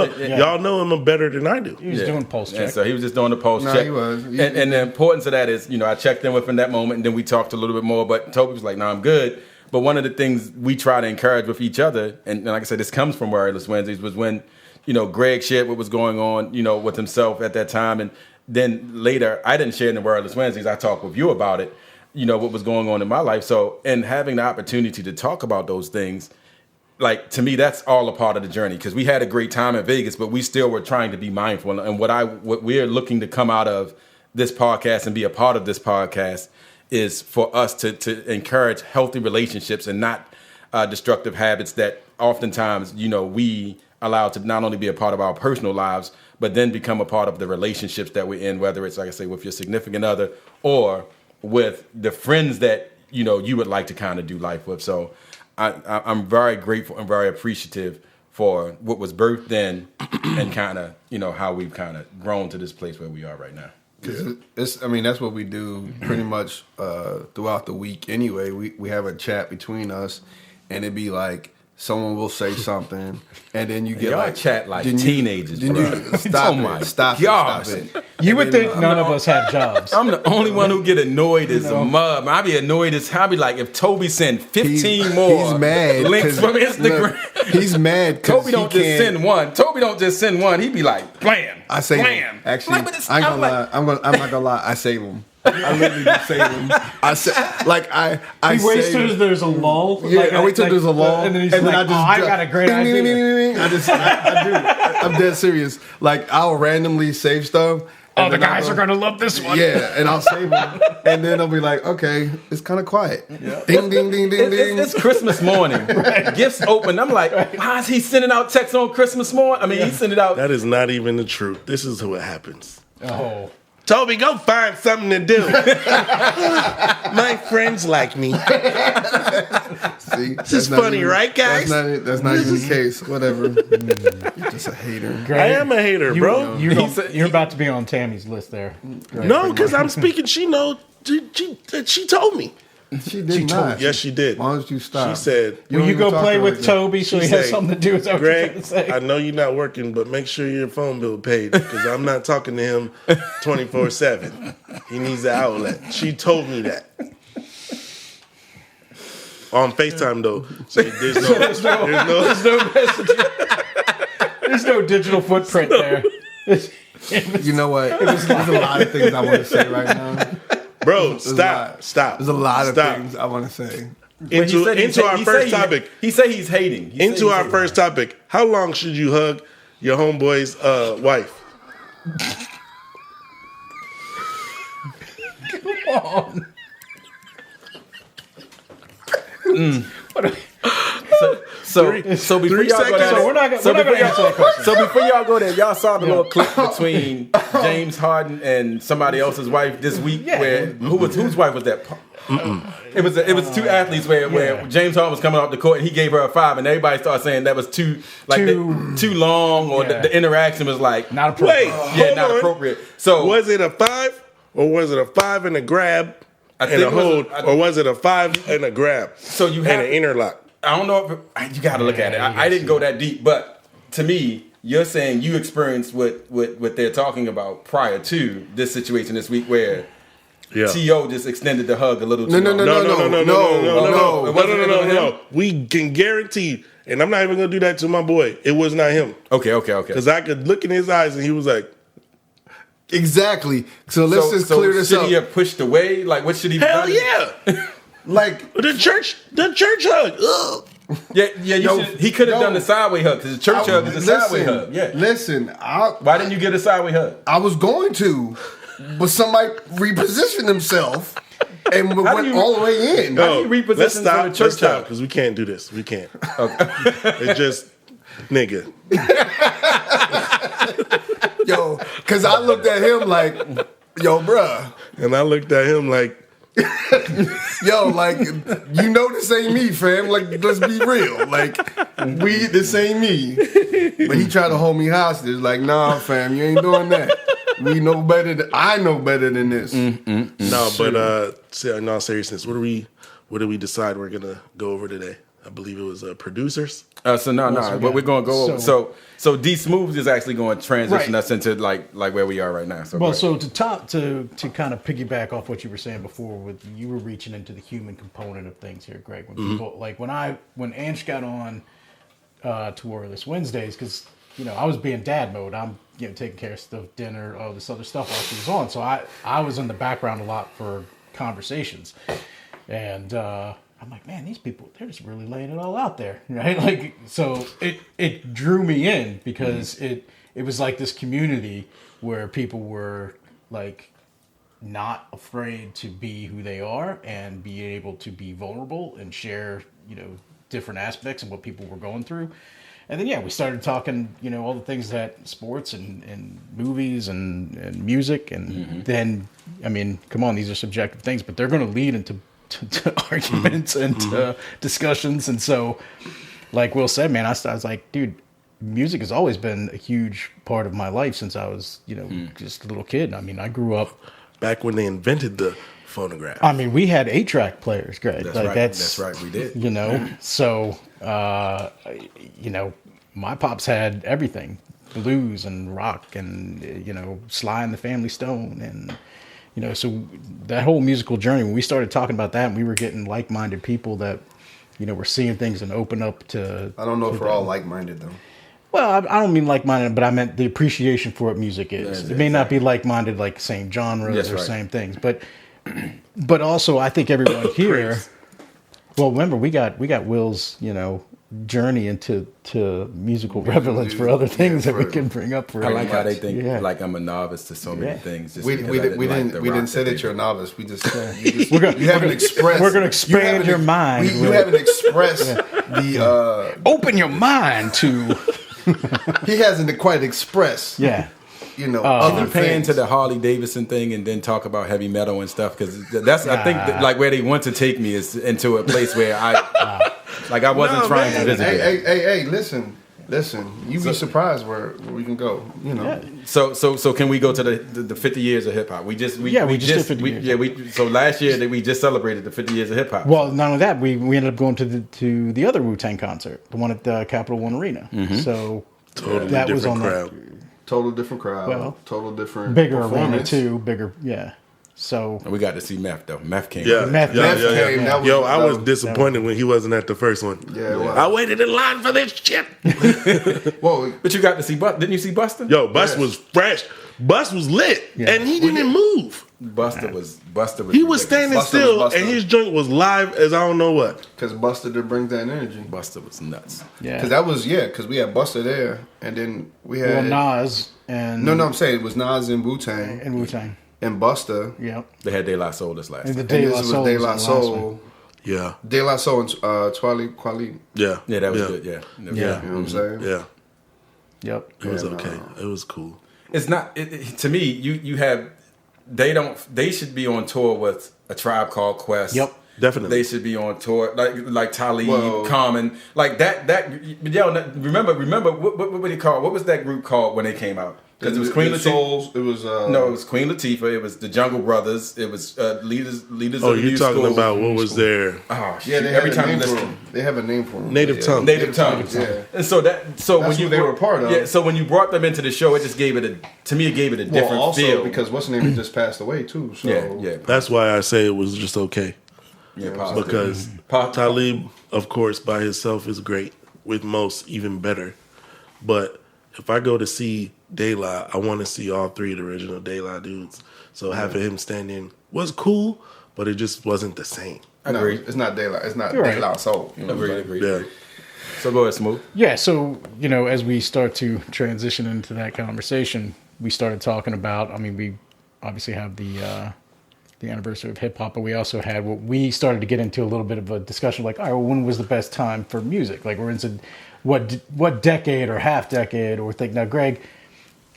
know him better than I do. He was doing pulse check. And so he was just doing the pulse check. He was. And the importance of that is, I checked in with him that moment, and then we talked a little bit more. But Toby was like, "No, I'm good." But one of the things we try to encourage with each other, and like I said, this comes from Wireless Wednesdays, was when Greg shared what was going on, with himself at that time, and then later I didn't share in the Wireless Wednesdays. I talked with you about it, what was going on in my life. So, and having the opportunity to talk about those things. Like, to me, that's all a part of the journey, because we had a great time in Vegas, but we still were trying to be mindful. And what we're looking to come out of this podcast and be a part of this podcast is for us to encourage healthy relationships and not destructive habits that oftentimes, we allow to not only be a part of our personal lives, but then become a part of the relationships that we're in, whether it's, like I say, with your significant other or with the friends that, you would like to kind of do life with. So I'm very grateful and very appreciative for what was birthed then and kind of, how we've kind of grown to this place where we are right now. That's what we do pretty much throughout the week anyway. We have a chat between us, and it'd be like, someone will say something, and then you get y'all chat like teenagers. Stop it. You would think none of us have jobs. I'm the only one who get annoyed as a mug. I'd be annoyed as I'd be like, if Toby send 15 more he's mad links from Instagram. Look, he's mad because Toby don't just send one. Toby don't just send one. He'd be like, blam. I say blam. Actually, I ain't gonna lie. I'm not gonna lie. I save them. I literally just save them. I he waits till there's a lull. Yeah, I wait till there's a lull, and then he's like, I got a great idea. I do. I'm dead serious. Like, I'll randomly save stuff. Oh, the guys are gonna love this one. Yeah, and I'll save them, and then I'll be like, okay, it's kind of quiet. Yeah. Ding, ding, ding, ding, ding. It's Christmas morning. Right. Gifts open. I'm like, why is he sending out texts on Christmas morning? I mean, he sent it out. That is not even the truth. This is what happens. Oh. Toby, go find something to do. My friends like me. See, this is funny, right, guys? That's not even the case. Whatever. You're just a hater. Greg, I am a hater, bro. You're about to be on Tammy's list there. Greg, no, because I'm speaking. She knows. She told me. She did not. Yes, she did. Why don't you stop? She said, "Will you go play with Toby so he has something to do?" Is that what you're trying to say? I know you're not working, but make sure your phone bill paid, because I'm not talking to him 24/7. He needs an outlet. She told me that on FaceTime though. So there's no messaging. There's no digital footprint there. You know what? There's a lot of things I want to say right now. Bro, stop. There's a lot of things I want to say. Into our first topic. He said he's hating. Into our first topic. How long should you hug your homeboy's wife? Come on. So before y'all go there, we're not gonna answer that question. So before y'all go there, y'all saw the little clip between James Harden and somebody else's wife this week. Where whose wife was that? It was two athletes where James Harden was coming off the court and he gave her a 5, and everybody started saying that was too long, or the interaction was like not appropriate. Not appropriate. So was it a 5 or was it a 5 and a grab? I and think a hold, I- or was it a 5 and a grab? So you and have an interlock. I don't know if you got to look at it. I didn't go that deep, but to me, you're saying you experienced what they're talking about prior to this situation this week, where T.O. just extended the hug a little too long. No. We can guarantee, and I'm not even gonna do that to my boy. It was not him. Okay. Because I could look in his eyes and he was like, Exactly. So let's just clear this should up. he have pushed away? Like, what should he have hell done? yeah. Like the church hug. Ugh. Yeah. He could have done the sideway hug because the church hug is a sideway hug. Yeah. Listen, Why didn't you get a sideway hug? I was going to, but somebody repositioned himself and went all the way in. How do you reposition Let's from stop. the church Let's stop hug? because we can't do this. We can't. Okay. It's just nigga. Yo, because I looked at him like, yo, bruh. And I looked at him like, Yo, like, you know this ain't me, fam. Like, let's be real. Like, this ain't me. But he tried to hold me hostage. Like, nah, fam, you ain't doing that. We know better. I know better than this. no, but in all seriousness, what do we decide we're gonna go over today? I believe it was producers. So what we're going to go over. So D Smooth is actually going to transition us into like where we are right now. So so to kind of piggyback off what you were saying before, with you were reaching into the human component of things here, Greg. When people like when Ange got on to Warriorless Wednesdays, because I was being dad mode. I'm taking care of stuff, dinner, all this other stuff while she was on. So I was in the background a lot for conversations, and I'm like, man, these people, they're just really laying it all out there, right? Like, so it drew me in because it was like this community where people were like not afraid to be who they are and be able to be vulnerable and share, different aspects of what people were going through. And then, we started talking, all the things that sports and movies and music. And then, I mean, come on, these are subjective things, but they're going to lead into to arguments and to discussions. And so, like Will said, man, I was like, dude, music has always been a huge part of my life since I was, just a little kid. I mean, I grew up Back when they invented the phonograph. I mean, we had 8-track players, Greg. That's right, we did. So, my pops had everything, blues and rock and, Sly and the Family Stone. And, so that whole musical journey, when we started talking about that, and we were getting like-minded people that, were seeing things and open up to. I don't know if we're all like-minded, though. Well, I don't mean like-minded, but I meant the appreciation for what music is. It may not be like-minded, like same genres or same things, but also I think everyone here. Well, remember we got Will's journey into musical relevance for other things that we can bring up for. I like how they think like I'm a novice to so many things. Just we didn't say that you're a novice. We just you haven't expressed. We're gonna expand your mind. You haven't expressed the open your mind to. He hasn't quite expressed. Yeah. Other pay things. into the Harley Davidson thing and then talk about heavy metal and stuff, because that's I think like where they want to take me is into a place where I wasn't trying to visit. Hey, listen. You'd be surprised where we can go. So can we go to the 50 years of hip hop? We just did 50 years. So last year we just celebrated the 50 years of hip hop. Well, not only that, we ended up going to the other Wu-Tang concert, the one at the Capital One Arena. Mm-hmm. So totally that different was on crowd. Total different crowd. Well, total different bigger arena performance. too. Bigger, yeah. So and we got to see Meth though. Meth came. Yeah, Meth came. That was- I was disappointed when he wasn't at the first one. Yeah, well. I waited in line for this shit. Well, But you got to see Didn't you see Busta? Yo, Bus was fresh. Bus was lit, and he didn't move. Busta was. He was standing Busta still, was Busta. and his joint was live as I don't know what. because Busta did bring that energy. Busta was nuts. yeah. Because that was because we had Busta there, and then we had Nas and No, I'm saying it was Nas and Wu-Tang and Wu-Tang. and Busta. Yep. They had De La Soul this last And the time. De And La this was Soul. De was La the last one. Soul. Yeah, De La Soul and Kweli. yeah, Yeah, that was good. Yeah. Yeah. You know what I'm saying? yeah. Yep. It was And, okay. It was cool. It's not to me. You have. They should be on tour with A Tribe Called Quest. Yep. Definitely. They should be on tour like Talib, Well- Common, like that. Remember what they called? What was that group called when they came out? because it was Queen Latifah. Souls. It was No, it was Queen Latifah. It was the Jungle Brothers. It was leaders. Oh, of the you're new talking school. about what was there? Oh, shoot. yeah. They Every have time a you name for listen, them. They have a name for them. Native tongue. Native tongues. Yeah. And so That's when you what they were part of. Yeah. So when you brought them into the show, it just gave it a different Well, also feel. because what's the name had just passed away too. So yeah. That's why I say it was just okay. Yeah, positive. Because Talib, of course, by himself is great. With most, even better. But if I go to see De La, I want to see all three of the original De La dudes. So having him stand in was cool, but it just wasn't the same. No, it's not De La. It's not You're De right. La Soul. You know what I'm saying? Agreed. Yeah. So go ahead, Smooth. Yeah, so as we start to transition into that conversation, we started talking about. I mean, we obviously have the anniversary of hip hop, but we also had what we started to get into a little bit of a discussion, like, all right, well, when was the best time for music? Like, we're into what decade or half decade or think. Now, Greg,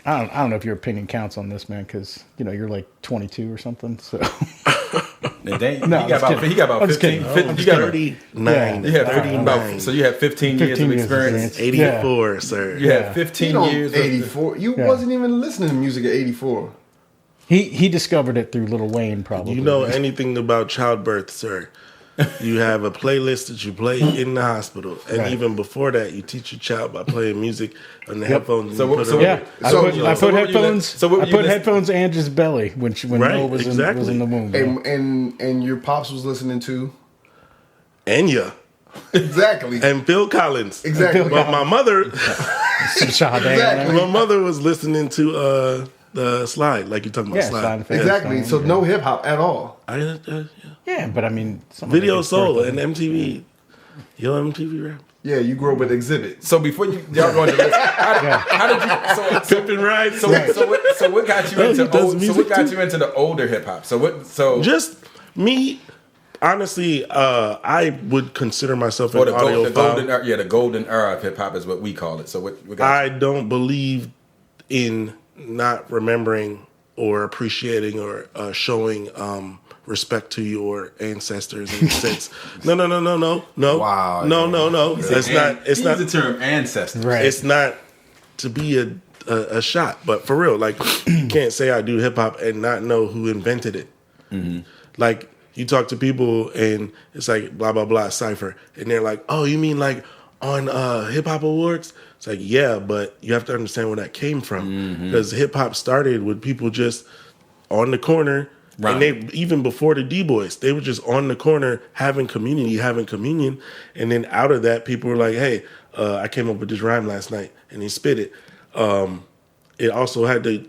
I don't know if your opinion counts on this, man, because you're like 22 or something. So And then, No, he got about I'm just 15. kidding. You got 39. You have 39. so you have 15 years 15 of years of experience. experience. 84, sir. You have Yeah. 15 You know, years. 84. You Yeah. wasn't even listening to music at 84. he discovered it through Lil Wayne, probably. You know anything about childbirth, sir? You have a playlist that you play in the hospital, and Right. even before that, you teach your child by playing music on the headphones. So and what- put so it Yeah, on. I So- put so what were you headphones. so what were I you put listening- headphones in Andrew's belly when Right, Noah was exactly. in the womb. Yeah. And your pops was listening to Enya exactly. and Phil Collins. Exactly. But my mother, Some Sade in Exactly. there. my mother was listening to the Slide, like you're talking about Yeah, Slide. Slide and Fast Exactly. Lane, So no hip hop at all. Yeah. Yeah, but I mean, somebody Video gets Soul birth- and MTV. Yo, MTV rap. Yeah, you grew up with Exhibit. So before y'all go into this, how did you? Pimpin' Ride. So what got you Oh, into? he does So music what got too? you into the older hip hop? So what? So Just me, honestly, I would consider myself or an the audiophile. golden era, the golden era of hip hop is what we call it. So what got I don't believe in not remembering or appreciating or showing respect to your ancestors and sense. No. Wow. No. It's not. It's not. the term ancestor. Right. It's not to be a shot, but for real, like you can't say I do hip hop and not know who invented it. Mm-hmm. Like you talk to people and it's like blah blah blah cipher, and they're like, "Oh, you mean like on hip hop awards?" It's like, yeah, but you have to understand where that came from because hip hop started with people just on the corner. Right. And they even before the D-Boys, they were just on the corner having communion. And then out of that, people were like, hey, I came up with this rhyme last night, and he spit it. It also had to,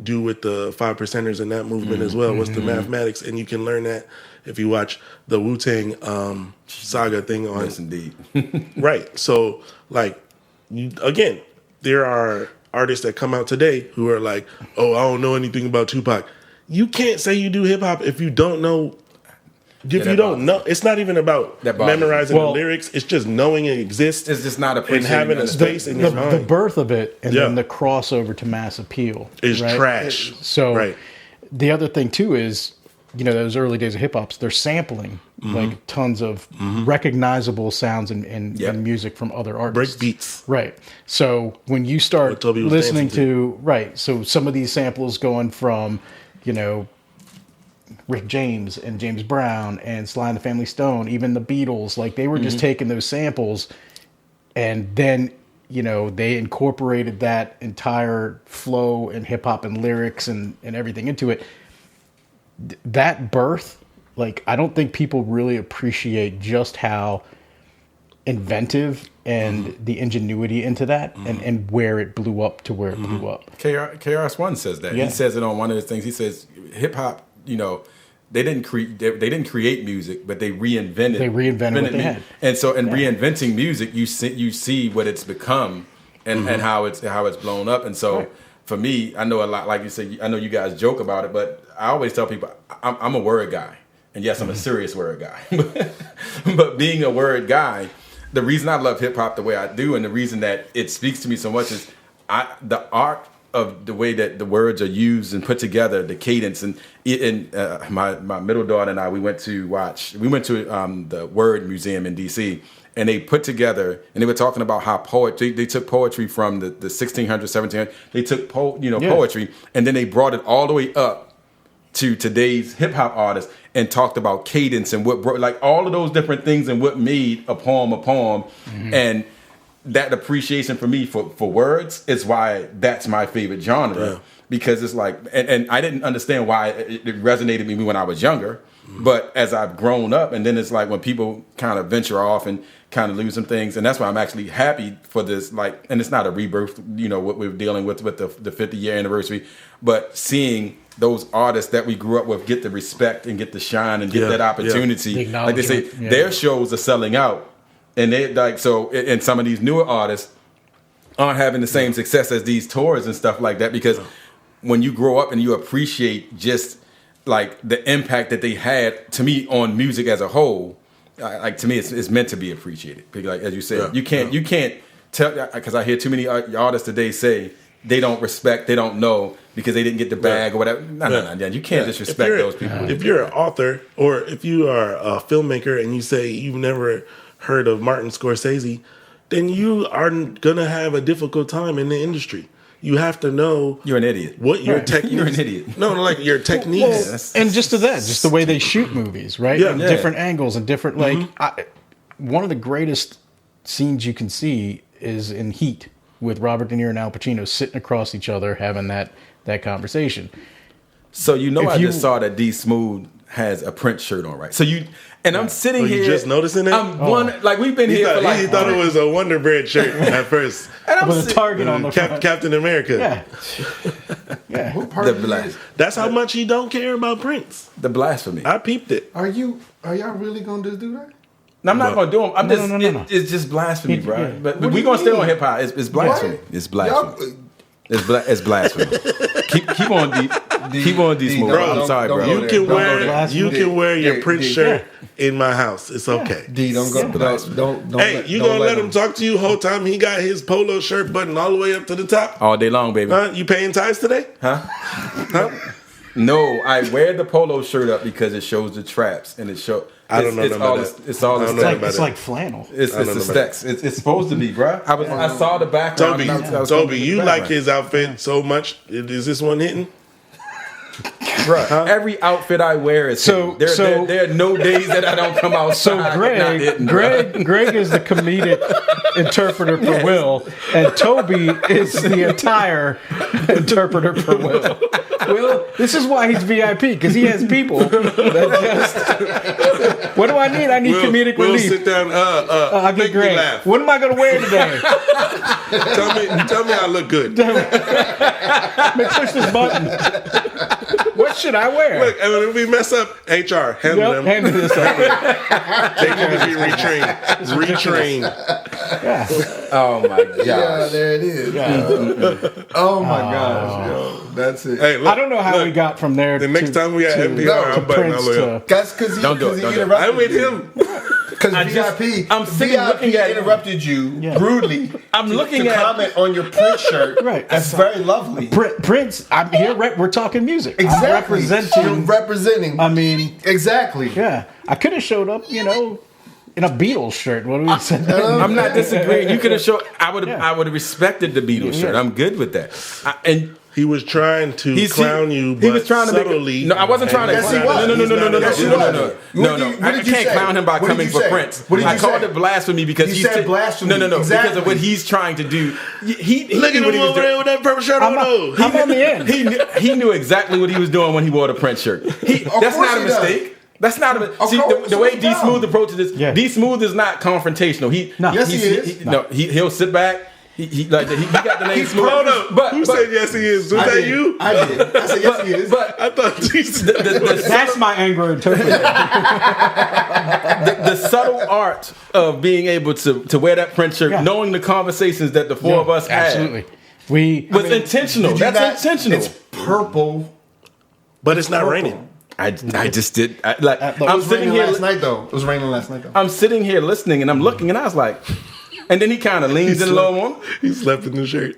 do with the 5 percenters in that movement as well. What's the mathematics? And you can learn that if you watch the Wu-Tang saga thing on. Yes, indeed. Right. So, like, again, there are artists that come out today who are like, oh, I don't know anything about Tupac. You can't say you do hip hop if you don't know. If you that don't know, it's not even about That bothers me. memorizing Well- the lyrics. It's just knowing it exists It's just not and appreciating having a the- space in your the mind. birth of it and Yeah. then the crossover to mass appeal Is right? trash. So Right. the other thing too is, those early days of hip hops, they're sampling like tons of recognizable sounds and Yep. music from other Break artists. beats. Right. So when you start What Toby was listening dancing to right, so some of these samples going from, Rick James and James Brown and Sly and the Family Stone, even the Beatles, like they were just taking those samples and then, they incorporated that entire flow and hip hop and lyrics and everything into it. That birth, like, I don't think people really appreciate just how inventive and the ingenuity into that and where it blew up to where it blew up. KRS-One says that. Yeah. He says it on one of his things. He says hip hop, they didn't create music, but they reinvented. They reinvented what they had. And so, in reinventing music, you see what it's become, and how it's blown up. And so, Right. for me, I know a lot. Like you said, I know you guys joke about it, but I always tell people I'm a word guy, and yes, I'm a serious word guy. But being a word guy, the reason I love hip hop the way I do, and the reason that it speaks to me so much is the art of the way that the words are used and put together, the cadence, and my middle daughter and I, we went to the Word Museum in D.C., and they put together, and they were talking about how they took poetry from the 1600s, 1700s. They took poetry, and then they brought it all the way up to today's hip hop artists and talked about cadence and like all of those different things and what made a poem, mm-hmm. and that appreciation for me for words is why that's my favorite genre. Yeah. Because it's like, and I didn't understand why it resonated with me when I was younger, but as I've grown up, and then it's like when people kind of venture off and kind of lose some things, and that's why I'm actually happy for this, like, and it's not a rebirth, what we're dealing with the 50-year anniversary, but seeing those artists that we grew up with get the respect and get the shine and get that opportunity. Like they say, their shows are selling out, and they like, so, and some of these newer artists aren't having the same success as these tours and stuff like that, because when you grow up and you appreciate just like the impact that they had to me on music as a whole, like to me it's meant to be appreciated. Because like as you said, you can't tell, because I hear too many artists today say they don't respect, they don't know because they didn't get the bag or whatever. No, you can't disrespect those people. If you're an author or if you are a filmmaker and you say you've never heard of Martin Scorsese, then you are gonna have a difficult time in the industry. You have to know you're an idiot. What your techniques? You're an idiot. No, like your techniques, and just the way they shoot movies, right? Yeah, different angles and different one of the greatest scenes you can see is in Heat with Robert De Niro and Al Pacino sitting across each other having that conversation. So I just saw that D Smooth has a Prince shirt on, right? So I'm sitting here. You just noticing it? Like we've been here. He thought it was a Wonder Bread shirt at first. And with a target on the front. Captain America. Yeah. The blast. That's how much he don't care about Prince. The blasphemy. I peeped it. Are y'all really gonna just do that? No, I'm not gonna do them. No. It's just blasphemy, bro. But we're gonna stay on hip hop. It's blasphemy. What? It's blasphemy. It's blasphemy. keep on D Smooth. Bro, I'm sorry, bro. You can wear your Prince shirt in my house. It's okay. D, don't go. Don't. Hey, you gonna let him talk to you the whole time? He got his polo shirt buttoned all the way up to the top all day long, baby. Huh? You paying tithes today? Huh? No, I wear the polo shirt up because it shows the traps and it shows. I don't know about that. It's all. It's like flannel. It's the stacks. It's supposed to be, bro. I saw the background. Toby, you like his outfit so much. Is this one hitting? Bro, every outfit I wear is so. There are no days that I don't come outside. So Greg is the comedic interpreter for Will, and Toby is the entire interpreter for Will. Will, this is why he's VIP, because he has people that just. What do I need? I need comedic Will relief. Sit down. Make me laugh. What am I going to wear today? Tell me I look good. Push this button. What should I wear? Look, and if we mess up, HR, handle them. Handle this. They need to be retrained. Yeah. Oh my gosh. Yeah, there it is. Yeah. Oh my gosh, yo. That's it. Hey, look, I don't know how we got from there. The next time we got NPR, I'm butting all the way up. That's because he interrupted. I'm with him. Because VIP, I'm sitting looking at interrupted you rudely. I'm looking at comment on your Prince shirt. Right. That's very lovely. Prince, I'm here. We're talking music. Exactly. I'm representing. I mean, exactly. Yeah. I could have showed up, in a Beatles shirt. What do we say? I'm not disagreeing. You could have shown. I would have respected the Beatles shirt. I'm good with that. And he was trying to clown you. But he was trying to subtly. No, I wasn't trying to. Yes, he was. No. I can't clown him by coming for Prince. I called it blasphemy because he said blasphemy. No, because of what he's trying to do. He look at him over there with that purple shirt on. I'm on the end. He knew exactly what he was doing when he wore the Prince shirt. That's not a mistake. That's not a see the way D Smooth approaches this. Yeah. D Smooth is not confrontational. Yes, he is. He'll sit back. He got the name Smooth. Hold up. But who said yes he is? Was that you? I did. I said yes he is. But I thought that's my anger interpreter. The subtle art of being able to wear that Prince shirt, knowing the conversations that the four of us had, was intentional. That's intentional. It's purple, but it's not raining. I just did. I'm sitting here last night though. It was raining last night though. I'm sitting here listening and I'm looking and I was like, and then he kind of leans in low on. He slept in the shirt.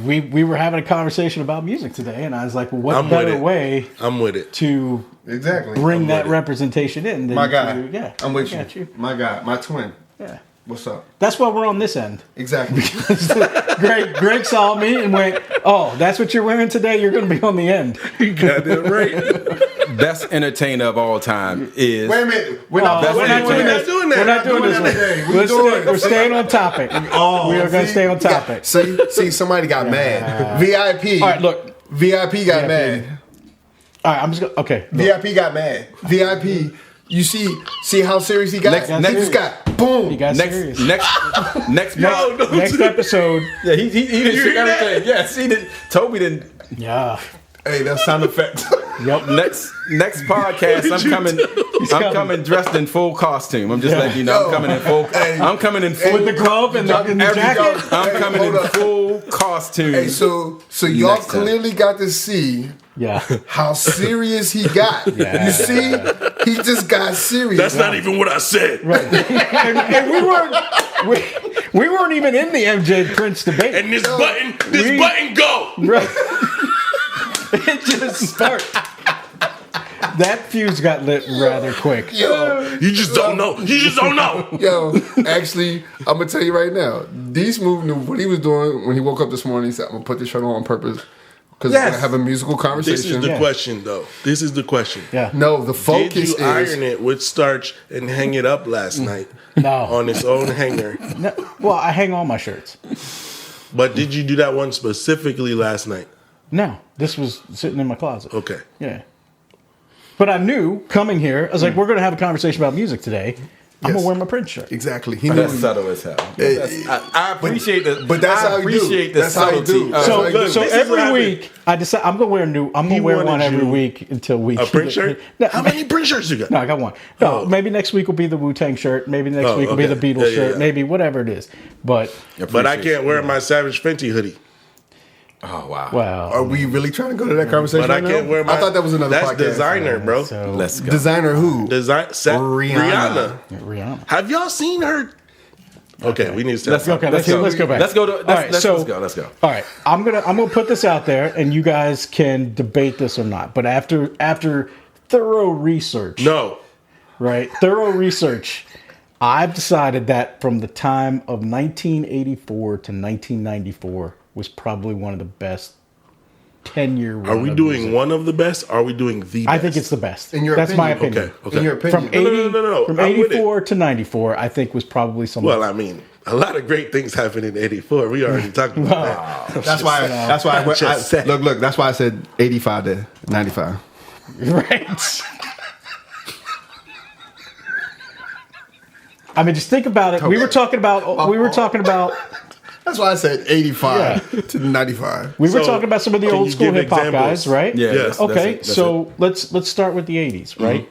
We were having a conversation about music today, and I was like, well, what I'm better with it. way I'm with it. to Exactly. bring I'm that with it. representation in than My guy. to, yeah, I'm with I got you. My guy. My twin. Yeah. What's up? That's why we're on this end. Exactly. Greg saw me and went, oh, that's what you're wearing today? You're going to be on the end. You got it right. Best entertainer of all time is. Wait a minute. We're not, That's we're not it. doing We're this. not doing that. We're not doing We're this. doing that We're, today. we're staying on topic. Oh, we are going to see? stay on topic. See, somebody got mad. VIP. All right, look. VIP got mad. All right, I'm just going to, okay. Look. VIP got mad. VIP. You see how serious he got? Next- he just got boom. He got serious. Next Next episode. Yeah, he didn't shoot everything. Yes, he did. Toby didn't. Yeah. Hey, that's sound effect. Yep. Next podcast, I'm coming dressed in full costume. I'm just letting you know, I'm coming in full. I'm coming in full With the glove and the jacket. I'm coming in full costume. Hey, so y'all Next time. clearly got to see Yeah. how serious he got. Yeah. You see, he just got serious. That's not even what I said. Right. and we weren't even in the MJ Prince debate. And this button go. Right. It just started. That fuse got lit rather quick. Yo, You just don't know. You just don't know. yo, actually, I'm gonna tell you right now. D Smooth knew what he was doing when he woke up this morning. He said, "I'm gonna put this shirt on purpose because we're gonna have a musical This conversation." is the question, though. This is the question. Yeah. No, the Did focus you is iron it with starch and hang it up last night No. on its own hanger? No. Well, I hang all my shirts. But did you do that one specifically last night? No. This was sitting in my closet. Okay. Yeah. But I knew coming here, I was like, we're going to have a conversation about music today. I'm going to wear my Prince shirt. exactly. He knew. That's subtle as hell. I appreciate the. but that's I how you do. appreciate the That's how you subtlety. do. of- So- look, So this is what every happened. week, I decide I'm going to wear I'm going He to wear one wanted every you- week until we A Prince shirt? No, How many Prince shirts you got? No, I got one. No, Oh. maybe next week will be the Wu-Tang shirt. Maybe next Oh, week will be okay. the Beatles Yeah, shirt. yeah. Maybe whatever it is. But But I can't wear my Savage Fenty hoodie. Oh wow. wow. Are we really trying to go to that conversation? But I right can't now? wear my. I thought that was another That's podcast. designer, bro. So Let's go. Designer who? Rihanna. Rihanna. Rihanna. Have y'all seen her? Okay, we need to Let's go. Okay, Let's let's go back. Let's go to. All right, Let's so go. Let's go. All right, I'm gonna put this out there, and you guys can debate this or not. But after thorough research, No. right? Thorough research, I've decided that from the time of 1984 to 1994 was probably one of the best 10-year. Are we doing one of the best? Or are we doing the best? I think it's the best. In your That's my opinion. opinion. Okay. In your opinion. From 80, No. from I'm with it. 84 to 94, I think was probably some. Well, I mean, a lot of great things happened in '84. We already talked about that. That's why. That's why. Just saying. Look. That's why I said 85 to 95. Right. I mean, just think about it. We were talking about. That's why I said 85 to 95. We were So, talking about some of the can old you school give hip hop examples? guys, right? Yeah. Yes. that's Okay, it, that's so it. let's start with the '80s, right?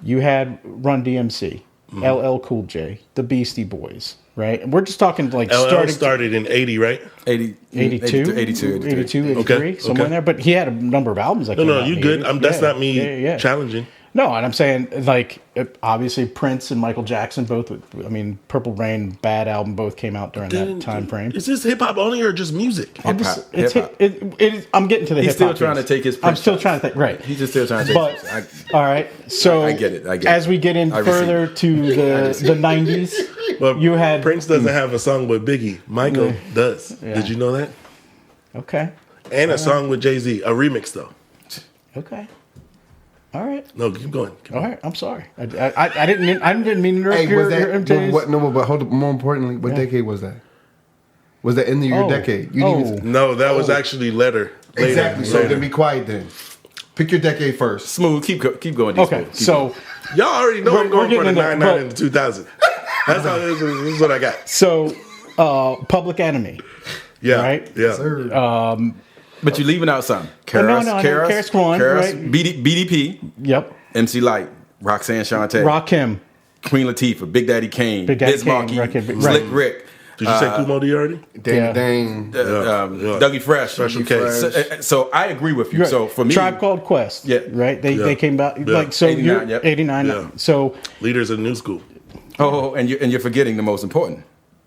You had Run DMC, LL Cool J, the Beastie Boys, right? And we're just talking like LL started in '80, right? 82, 82, 83, Okay, somewhere in okay. there. But he had a number of albums. That No, came no, out in you the good. 80s. That's Yeah, not me yeah. challenging. No, and I'm saying like obviously Prince and Michael Jackson both. I mean, Purple Rain, Bad album, both came out during that time frame. Is this hip hop only or just music? I'm just- Hip-hop, it's hip-hop. I'm getting to the He's hip hop. still trying to take his I'm Prince still shots. trying to think. Right. He's just still trying to take. But all right, so I get it. As we get in I receive further it. to the '90s, But you had Prince doesn't have a song with Biggie. Michael does. Did you know that? Okay, And a song with Jay-Z, a remix though. okay, all right, No, keep going. all right. I'm sorry. I didn't mean to interrupt Hey, was your that? MJ's. What? No, but hold up. More importantly, what decade was that? Was that in your Oh. decade? You didn't even- No, that was actually later. Later. exactly. So Later. then be quiet then. Pick your decade first. Smooth. Keep going. Okay, Keep so Y'all already know We're I'm going getting for the in there, 99 but- and the 2000. That's how this is what I got. Public Enemy, Yeah. Right? Yeah. But you're leaving out some. no, I know. Karis One, right. BDP, Yep, MC Light, Roxanne Shante, Rakim, Queen Latifah, Big Daddy Kane, Big Daddy Biz Kane, Markie, Rakim, Slick right. Rick, Did you say Kumo D already? Dang. Dougie Fresh. Special case. So I agree with you. Right. So for me, Tribe Called Quest. Yeah. Right. They came out 89, You're yep. 89. Yeah. So Leaders of New School. and you're forgetting the most important.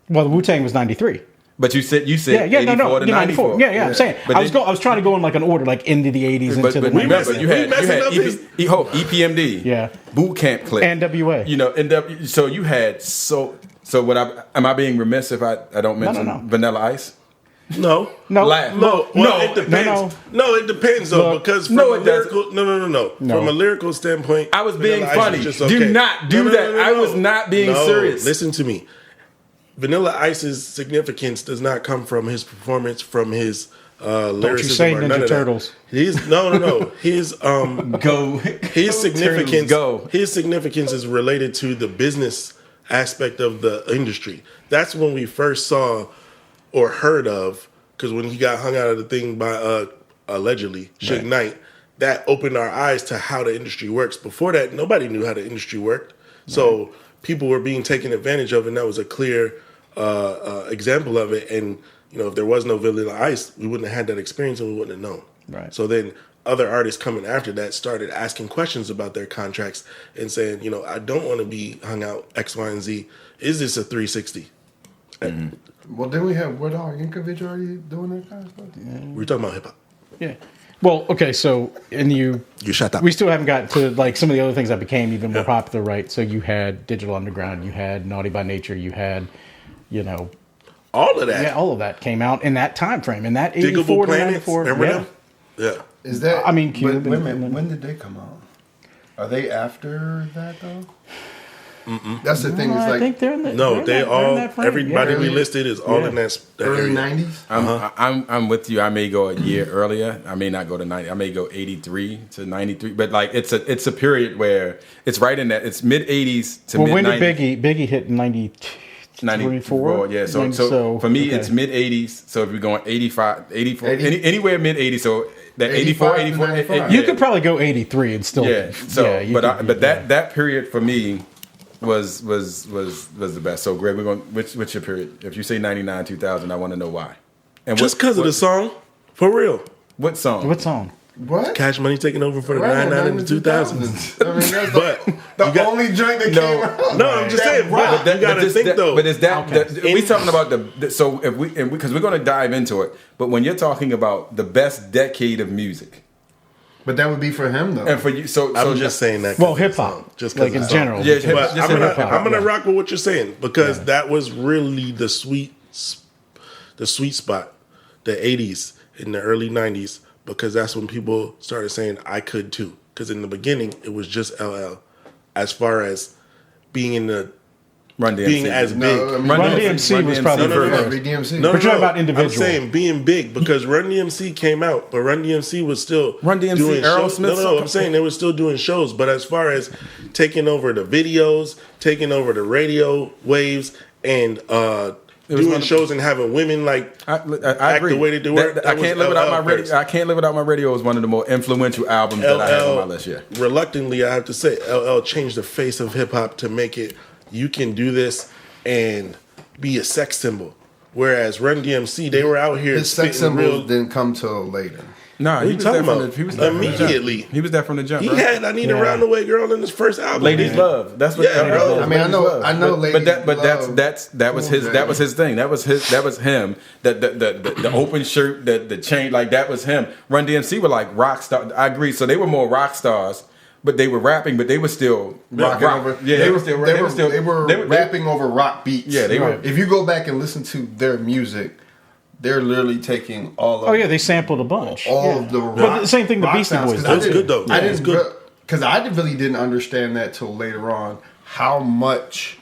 well, the Wu-Tang was 93. But you said Yeah, 84 to 94. Yeah, I'm saying. But I was trying to go in like an order, like into the 80s, But into the 90s. remember, you had messing up EPMD, Yeah. Boot Camp Click, NWA. You know, so you had so what? Am I being remiss if I don't mention No. Vanilla Ice? No. Laugh. No, it depends. No, it depends though, Look, because from no, a it doesn't. lyrical, no. From a lyrical standpoint, I was being Vanilla Ice funny. is just Do okay. not do that. I was not being serious. Listen to me. Vanilla Ice's significance does not come from his performance, from his lyricism. say or Ninja none of that. Turtles. His His Go. his significance. Go. His significance is related to the business aspect of the industry. That's when we first saw or heard of, because when he got hung out of the thing by allegedly Suge Knight, that opened our eyes to how the industry works. Before that, nobody knew how the industry worked. So people were being taken advantage of, and that was a clear example of it. And you know, if there was no Vanilla Ice, we wouldn't have had that experience, and we wouldn't have known. Right. So then other artists coming after that started asking questions about their contracts and saying, you know, I don't want to be hung out X, Y, and Z. Is this a 360? Well, then we have Woodall Yankovic already doing that kind of stuff. We're talking about hip hop. Yeah. Well, okay, so You shut up. we still haven't got to like some of the other things that became even more popular, right? So you had Digital Underground, you had Naughty by Nature, you had, you know, All of that. yeah, all of that came out in that time frame, in that Diggable 84 to Planets. 94. Remember Yeah. them? Yeah. Is that? I mean, but Cube wait a and- minute. When did they come out? Are they after that though? That's the thing. Is I like think they're in the, No, they're in that frame. everybody Yeah. we listed is all in that early area. '90s. I'm with you. I may go a year earlier. I may not go to 90. I may go 83 to 93. But like it's a period where it's right in that. It's mid 80s to Well, mid when 90s. did Biggie hit 94? Yeah, so for me, it's mid 80s. So if we're going 85, 84, 80? Anywhere mid 80s. So that 84, 85 to 95. You could probably go 83 and still. Yeah. So, you but could- that period for me was the best. So, Greg, we're going. What's your period? If you say 99, 2000, I want to know why. And Just because of the song, for real. what song? What song? What? Cash Money taking over for the Right, 99 and the 2000s. I mean, that's But the only joint that came out. no, I'm just saying, but you got to think though. But is that Okay. we talking about so if we because we're going to dive into it. But when you're talking about the best decade of music, But that would be for him though. and for you, so I'm just saying that. 'cause Well, of the hip song. hop, Just 'cause like of in the song. general. Yeah, Just hip- But just I'm hip hop, gonna yeah. rock with what you're saying because that was really the sweet spot, the 80s and the early 90s, because that's when people started saying I could too. Because in the beginning it was just LL, as far as being in the Run DMC. being as big. No, I mean, Run Run DMC was probably No, no, the no. first. DMC. No, We're talking about I'm individual. saying being big because Run DMC came out, but Run DMC was still Run DMC, doing shows. Aerosmith. No, I'm saying they were still doing shows. But as far as taking over the videos, taking over the radio waves, and was doing one of- shows and having women like I act agree. the way they do work. I can't live without my radio. radio. I can't live without my radio. Is one of the more influential albums that I have on my list. Yeah. Reluctantly, I have to say, LL changed the face of hip hop to make it you can do this and be a sex symbol. Whereas Run DMC, they were out here His sex spitting symbols real. didn't come till later. No, you talking about? He was there from the jump. Immediately. He was there from the jump. He bro. had I Need a Roundaway Girl in his first album. Ladies Love. That's what. Yeah, bro. I mean, I know But Ladies that, but Love. that was his. That was his thing. That was him. The open shirt, the chain, like that was him. Run DMC were like rock star. I agree. So they were more rock stars, but they were rapping, but they were still Rocking over. Yeah, they were still. They were rapping over rock beats. Yeah, they were. If you go back and listen to their music, they're literally taking all of. Oh yeah, they sampled a bunch. all of the rock. But the same thing the rock Beastie sounds, Boys 'cause did. I It was didn't- good, though. I Yeah, it was didn't good. because I really didn't understand that till later on. How much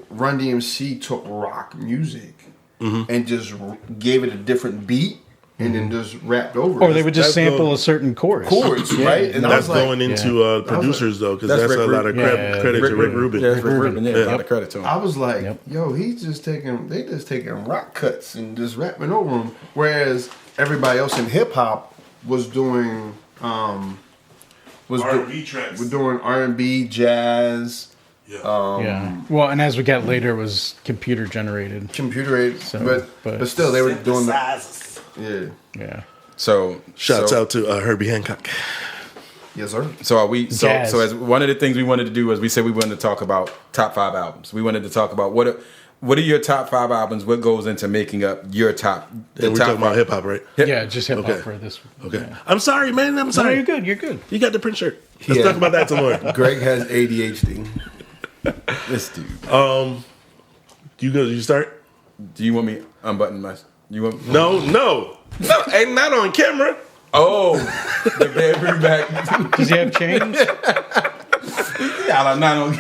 Run DMC took rock music and just gave it a different beat and then just rapped over it. Or they would just That's sample going- a certain chorus. chords, right? And I That's was like, going into producers though, because that's Rick a lot of Rubin. credit to Rick Rubin. Yeah, Rick Rubin. Yeah, a lot of credit to him. I was like, Yep. yo, they just taking rock cuts and just rapping over them. Whereas everybody else in hip hop was doing R&B tracks. We're doing R&B, jazz, Yeah. Well, and as we got later, it was computer generated. But still, they were doing Synthesizers. Yeah. So Shouts so, out to Herbie Hancock. yes, sir. So are we? So Jazz. so as one of the things we wanted to do was we said we wanted to talk about top 5 albums. We wanted to talk about what are your top 5 albums? What goes into making up your top? The And we're top talking about 5? hip hop, right? Yeah, just hip hop Okay. for this. Okay. Yeah. I'm sorry, man. I'm No, sorry. you're good. You're good. You got the print shirt. Let's Yeah. talk about that tomorrow. Greg has ADHD. This dude. You start? Do you want me unbutton my? You want? No, ain't not on camera. Oh, the bedroom back. Does he have chains? Yeah, I'm not on.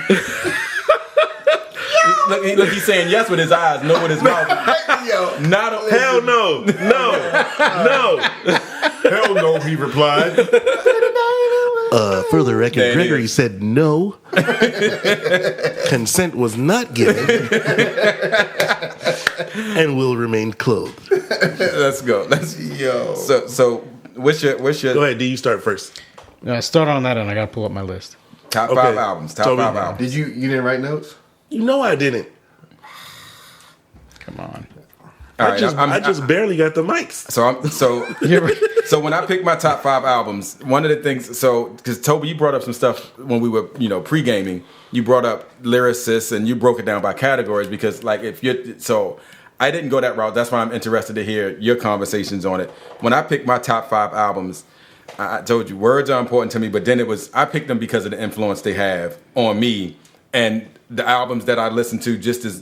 Look, he's saying yes with his eyes, no with his mouth. Yo, Not on. Hell no. hell no, he replied. For the record, There it Gregory is. said no. Consent was not given. And will remain clothed. Let's go. Yo. So what's your Go ahead, D, you start first. Start on that, and I got to pull up my list. top Okay. 5 albums? Top So 5 we- albums. Did you didn't write notes? You know I didn't. Come on. All I right, just barely got the mics. So when I pick my top 5 albums, one of the things, because Toby, you brought up some stuff when we were, pre-gaming. You brought up lyricists and you broke it down by categories because, like, I didn't go that route. That's why I'm interested to hear your conversations on it. When I picked my top 5 albums, I told you words are important to me, but then I picked them because of the influence they have on me and the albums that I listen to. Just as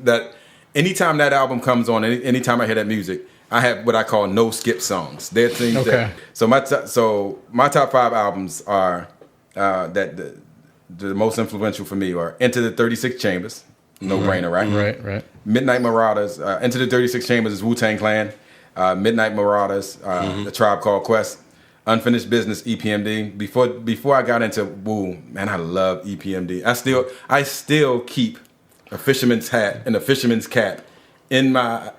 that, anytime that album comes on, anytime I hear that music, I have what I call no skip songs. They're things Okay. my top 5 albums are the most influential for me are Into the 36 Chambers, no brainer, right? Right. Midnight Marauders. Into the 36 Chambers is Wu-Tang Clan. Midnight Marauders, The Tribe Called Quest. Unfinished Business, EPMD. Before I got into Wu, man, I love EPMD. I still keep a fisherman's hat and a fisherman's cap in my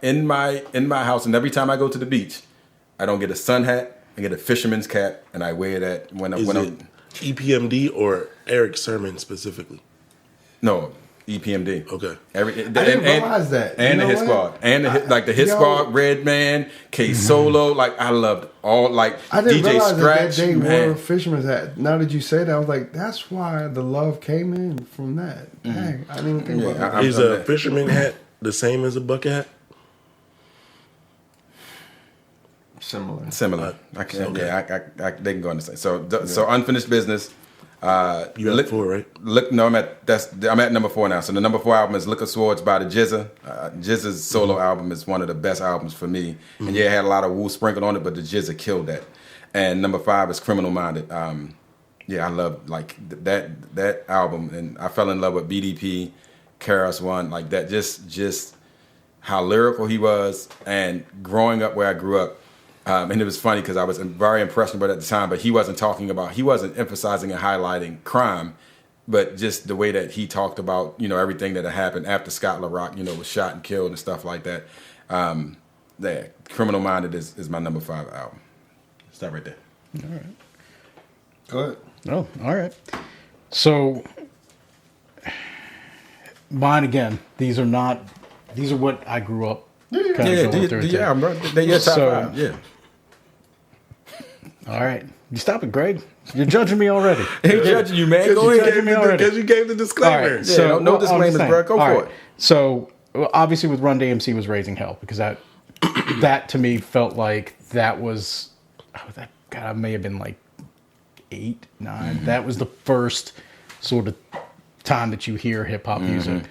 house, and every time I go to the beach, I don't get a sun hat. I get a fisherman's cap, and I wear that when Is I'm it EPMD or Eric Sermon specifically? no. EPMD. Okay. I didn't realize that. And You the know Hit what? Squad. And the Hit Yo. Squad, Redman, K Solo. Like, I loved all, like, I didn't DJ realize Scratch. that they man. wore fisherman's hat. Now that you say that, I was like, that's why the love came in from that. Dang, I didn't even think about that. Is a fisherman hat the same as a bucket hat? Similar. I can't. Okay. Yeah, they can go on the same. So Unfinished Business. You at 4, right? I'm at number 4 now. So the number 4 album is Look of Swords by the GZA. GZA's solo album is one of the best albums for me. And yeah, it had a lot of Wu sprinkled on it, but the GZA killed that. And number 5 is Criminal Minded. I love like that album, and I fell in love with BDP, Karas One, like that. Just how lyrical he was, and growing up where I grew up. And it was funny because I was very impressionable at the time, but he wasn't emphasizing and highlighting crime, but just the way that he talked about, everything that had happened after Scott LaRock, was shot and killed and stuff like that. Criminal Minded is my number 5 album. Stop right there. All right. Go ahead. Oh, all right. So, mine again. These are what I grew up. Kind of going through too. bro. They're your top So- 5. Yeah. All right. You stop it, Greg. You're judging me already. Ain't judging you, man. Go you're ahead. judging me already. Because you gave the All disclaimer. right. Yeah, no I'm just disclaimers, saying. bro. Go All for right. it. So, obviously, with Run DMC was Raising Hell because that to me felt like that was, God, I may have been like 8, 9. Mm-hmm. That was the first sort of time that you hear hip hop music.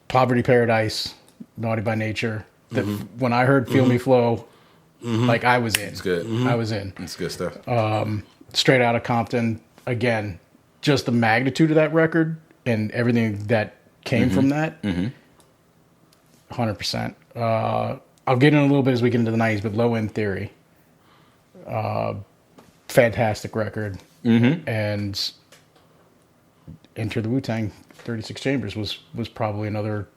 Poverty Paradise, Naughty by Nature. When I heard Feel Me Flow, like I was in. It's good. I was in. It's good stuff. Straight Outta Compton, again, just the magnitude of that record and everything that came from that, 100%. I'll get in a little bit as we get into the 90s, but Low End Theory, fantastic record. And Enter the Wu-Tang 36 Chambers was probably another,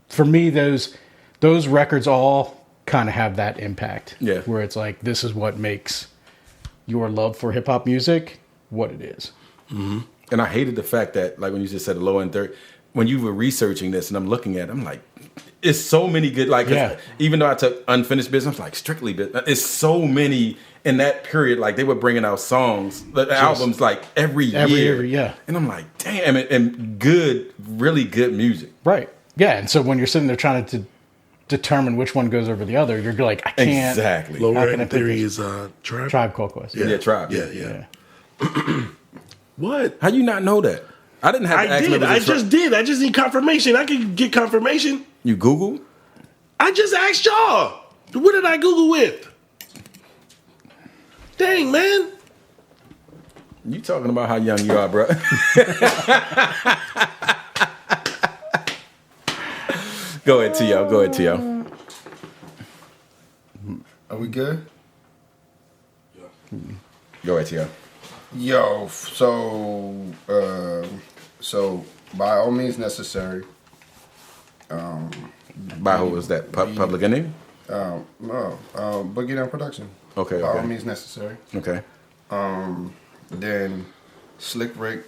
for me, those records all kind of have that impact. Yeah. Where it's like, this is what makes your love for hip hop music what it is. And I hated the fact that, like when you just said the low end third, when you were researching this and I'm looking at it, I'm like, it's so many good, like, 'cause even though I took unfinished business, like strictly business, it's so many in that period. Like they were bringing out songs, albums like every year. Yeah. And I'm like, damn, and good, really good music. Right. Yeah. And so when you're sitting there trying to determine which one goes over the other, you're like, I can't. Exactly. Lower How can I End pick Theory this? is Tribe. Tribe Called Quest. Yeah, Tribe. Yeah. What? How you not know that? I didn't have to I ask did. him. I just did. I just need confirmation. I can get confirmation. You Google? I just asked y'all. What did I Google with? Dang, man. You talking about how young you are, bro? Go ahead, T.O. Go ahead, T.O. Are we good? Go ahead, T.O. Yo, so by all means necessary. By who was that? Public Enemy? No, Boogie Down Production. Okay, By all okay. means necessary. Okay. Then Slick Rick,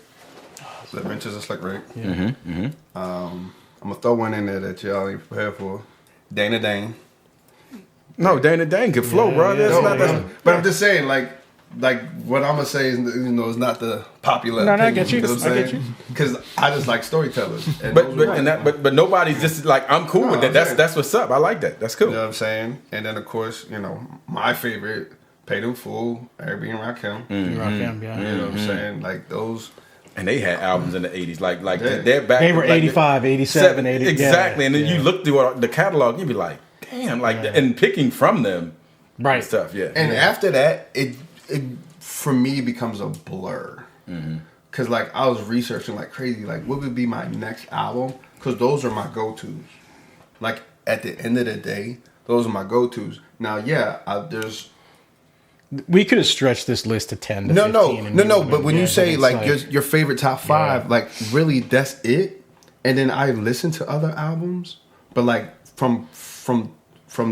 The Adventures of Slick Rick. Yeah. I'm gonna throw one in there that y'all ain't prepared for. Dana Dane. No, Dana Dane could flow, bro. That's No, not that. but I'm just saying, like what I'm gonna say is, is not the popular. No, I opinion, get you. know what I'm I get saying? Because I just like storytellers. And But those are- but nobody's just like, I'm cool No, with that. I'm That's saying- that's what's up. I like that. That's cool. You know what I'm saying? And then of course, my favorite, Paid in Full, Airbnb and Rakim. Rakim, yeah. You know what I'm saying? Like those. And they had albums in the 80s. Like Yeah. they're back. They were like, 85, 87, 80. Exactly. Yeah, And then yeah. you look through the catalog, you'd be like, damn, like, and picking from them Right. stuff. Yeah. And after that, it for me becomes a blur. Cause like I was researching like crazy, like what would be my next album? Cause those are my go-tos. Like at the end of the day, those are my go-tos. Now, there's We could have stretched this list to 10 to no, 15. and no. we But when yeah, you say it's like your favorite top five, Yeah. like really that's it. And then I listen to other albums, but like from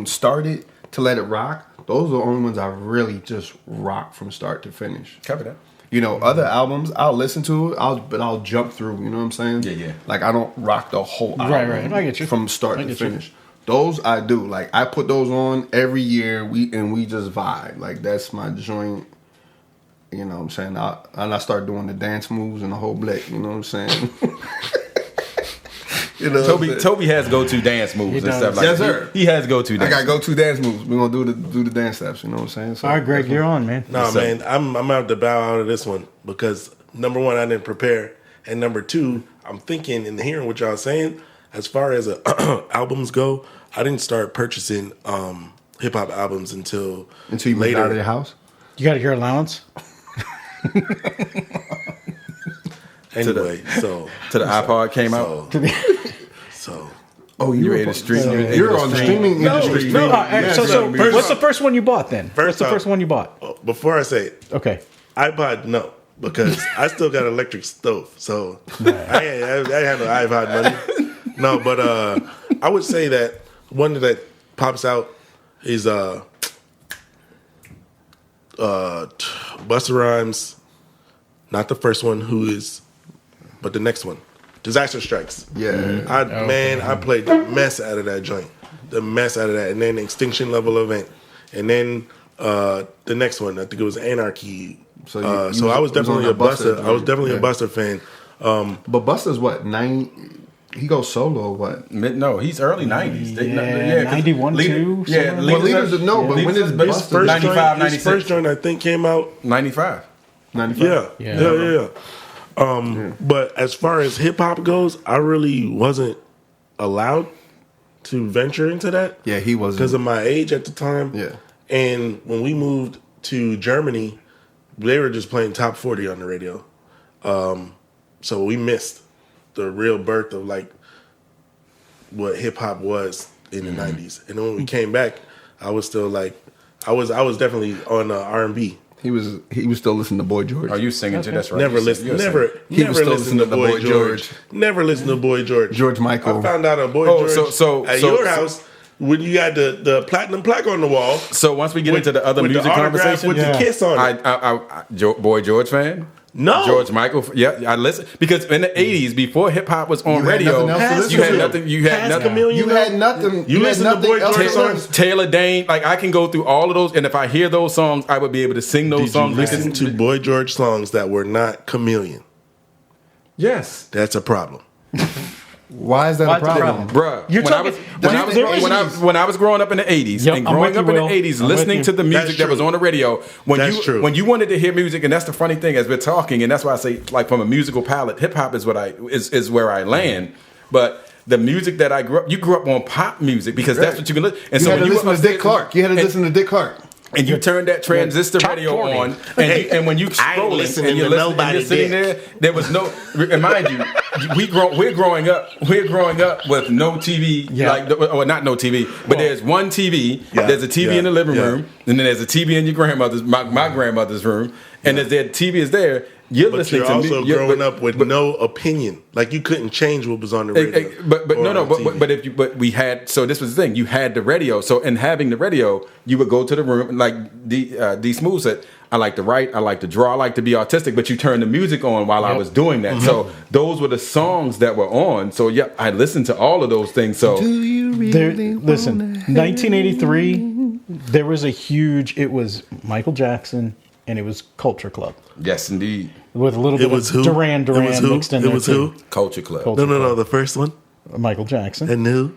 started to Let It Rock, those are the only ones I really just rock from start to finish. Cover that. Other albums I'll listen to, but I'll jump through. You know what I'm saying? Yeah. Like I don't rock the whole album. Right. I get you. From start I to get you. finish. Those I do. Like I put those on every year. We just vibe. Like that's my joint. You know what I'm saying? I start doing the dance moves and the whole blick. You know what I'm saying? Toby has go-to dance moves He and does. stuff like Yes, that. sir. He has go-to I dance. got go-to dance moves. We're gonna do the dance steps. You know what I'm saying? So, All right, Greg, you're on, man. No, man, I'm gonna have to bow out of this one because number one, I didn't prepare, and number two, I'm thinking and hearing what y'all saying. As far as albums go, I didn't start purchasing hip hop albums until until you moved later. out of your house. You got your allowance? Anyway, so To the iPod came out. so Oh, You ready to stream? You're on the streaming industry. No, so first what's the off- first one you bought then? first What's the off- first one you bought? before I say it, Okay. iPod, no, because I still got an electric stove, so I ain't have no iPod money. No, but I would say that one that pops out is Busta Rhymes, not the first one, Who Is, but the next one, Disaster Strikes. Yeah. I played the mess out of that joint, and then Extinction Level Event, and then the next one, I think it was Anarchy. So So I was definitely a Busta. I was definitely a Busta fan. But Busta's what, 9? He goes solo or what? No, he's early 90s. Yeah, 'cause 91, Leader- 2, Yeah, somewhere. Well, Leaders of No, but when is His Busta? first 95, joint, 96. his first joint I think came out. 95. 95? Yeah. But as far as hip hop goes, I really wasn't allowed to venture into that. Yeah, he wasn't. Because of my age at the time. Yeah. And when we moved to Germany, they were just playing top 40 on the radio. So we missed the real birth of like what hip hop was in the 90s. And then when we came back, I was still like, I was definitely on R&B. He was still listening to Boy George. Are you singing too? That's right. Never You listen. sing- you're Never. singing. He was Never still listen to Boy George. Never listen to Boy George. George Michael. I found out a Boy Oh, George at your house when you had the platinum plaque on the wall. So once we get into the other with music the autograph conversation, with the kiss on it. Boy George fan. No. George Michael. Yeah, I listened because in the '80s, before hip hop was on You had radio, nothing else to listen you had to. nothing. You had Past nothing. Chameleon, You had nothing. You had listen to nothing Boy else George listen. songs? Taylor Dane, like I can go through all of those, and if I hear those songs, I would be able to sing those Did you songs. listen because- to Boy George songs that were not Chameleon? Yes, That's a problem. Why is that Why a is it a problem? problem? bruh. You're when I talking- was when I was there was- when I was growing up in the '80s Yep, and I'm growing with up you, in the Will. '80s, I'm listening with to you. the music That's that was true. on the radio, That's true. when you wanted to hear music, and that's the funny thing as we're talking, and that's why I say like from a musical palette, hip hop is what is where I land, but. The music that I grew up, you grew up on pop music because that's what you can listen. And You had to when listen were to Dick upstairs- Clark. You had to and- listen to Dick Clark. and you turn that transistor radio 40. on, Hey, and when you I ain't scrolling listening and you're to listening, and nobody you're sitting dick. there was no. And mind you, we're growing up with no TV, Yeah. or not no TV, but there's one TV. Yeah, There's a TV yeah, in the living yeah. room, and then there's a TV in your grandmother's, my grandmother's room, and as that TV is there, you're But listening you're to also me. growing up with no opinion. Like you couldn't change what was on the radio. But or no, on TV. but we had, so this was the thing, you had the radio, so in having the radio you would go to the room like D Smooth said, I like to write, I like to draw, I like to be artistic, but you turn the music on while I was doing that. So those were the songs that were on. So yeah, I listened to all of those things. So Listen, 1983, there was a huge, it was Michael Jackson and it was Culture Club yes, indeed, with a little It bit was of who? Duran It was who? mixed in It there was too. who? Culture Club. Culture No, the first one. Michael Jackson, And who?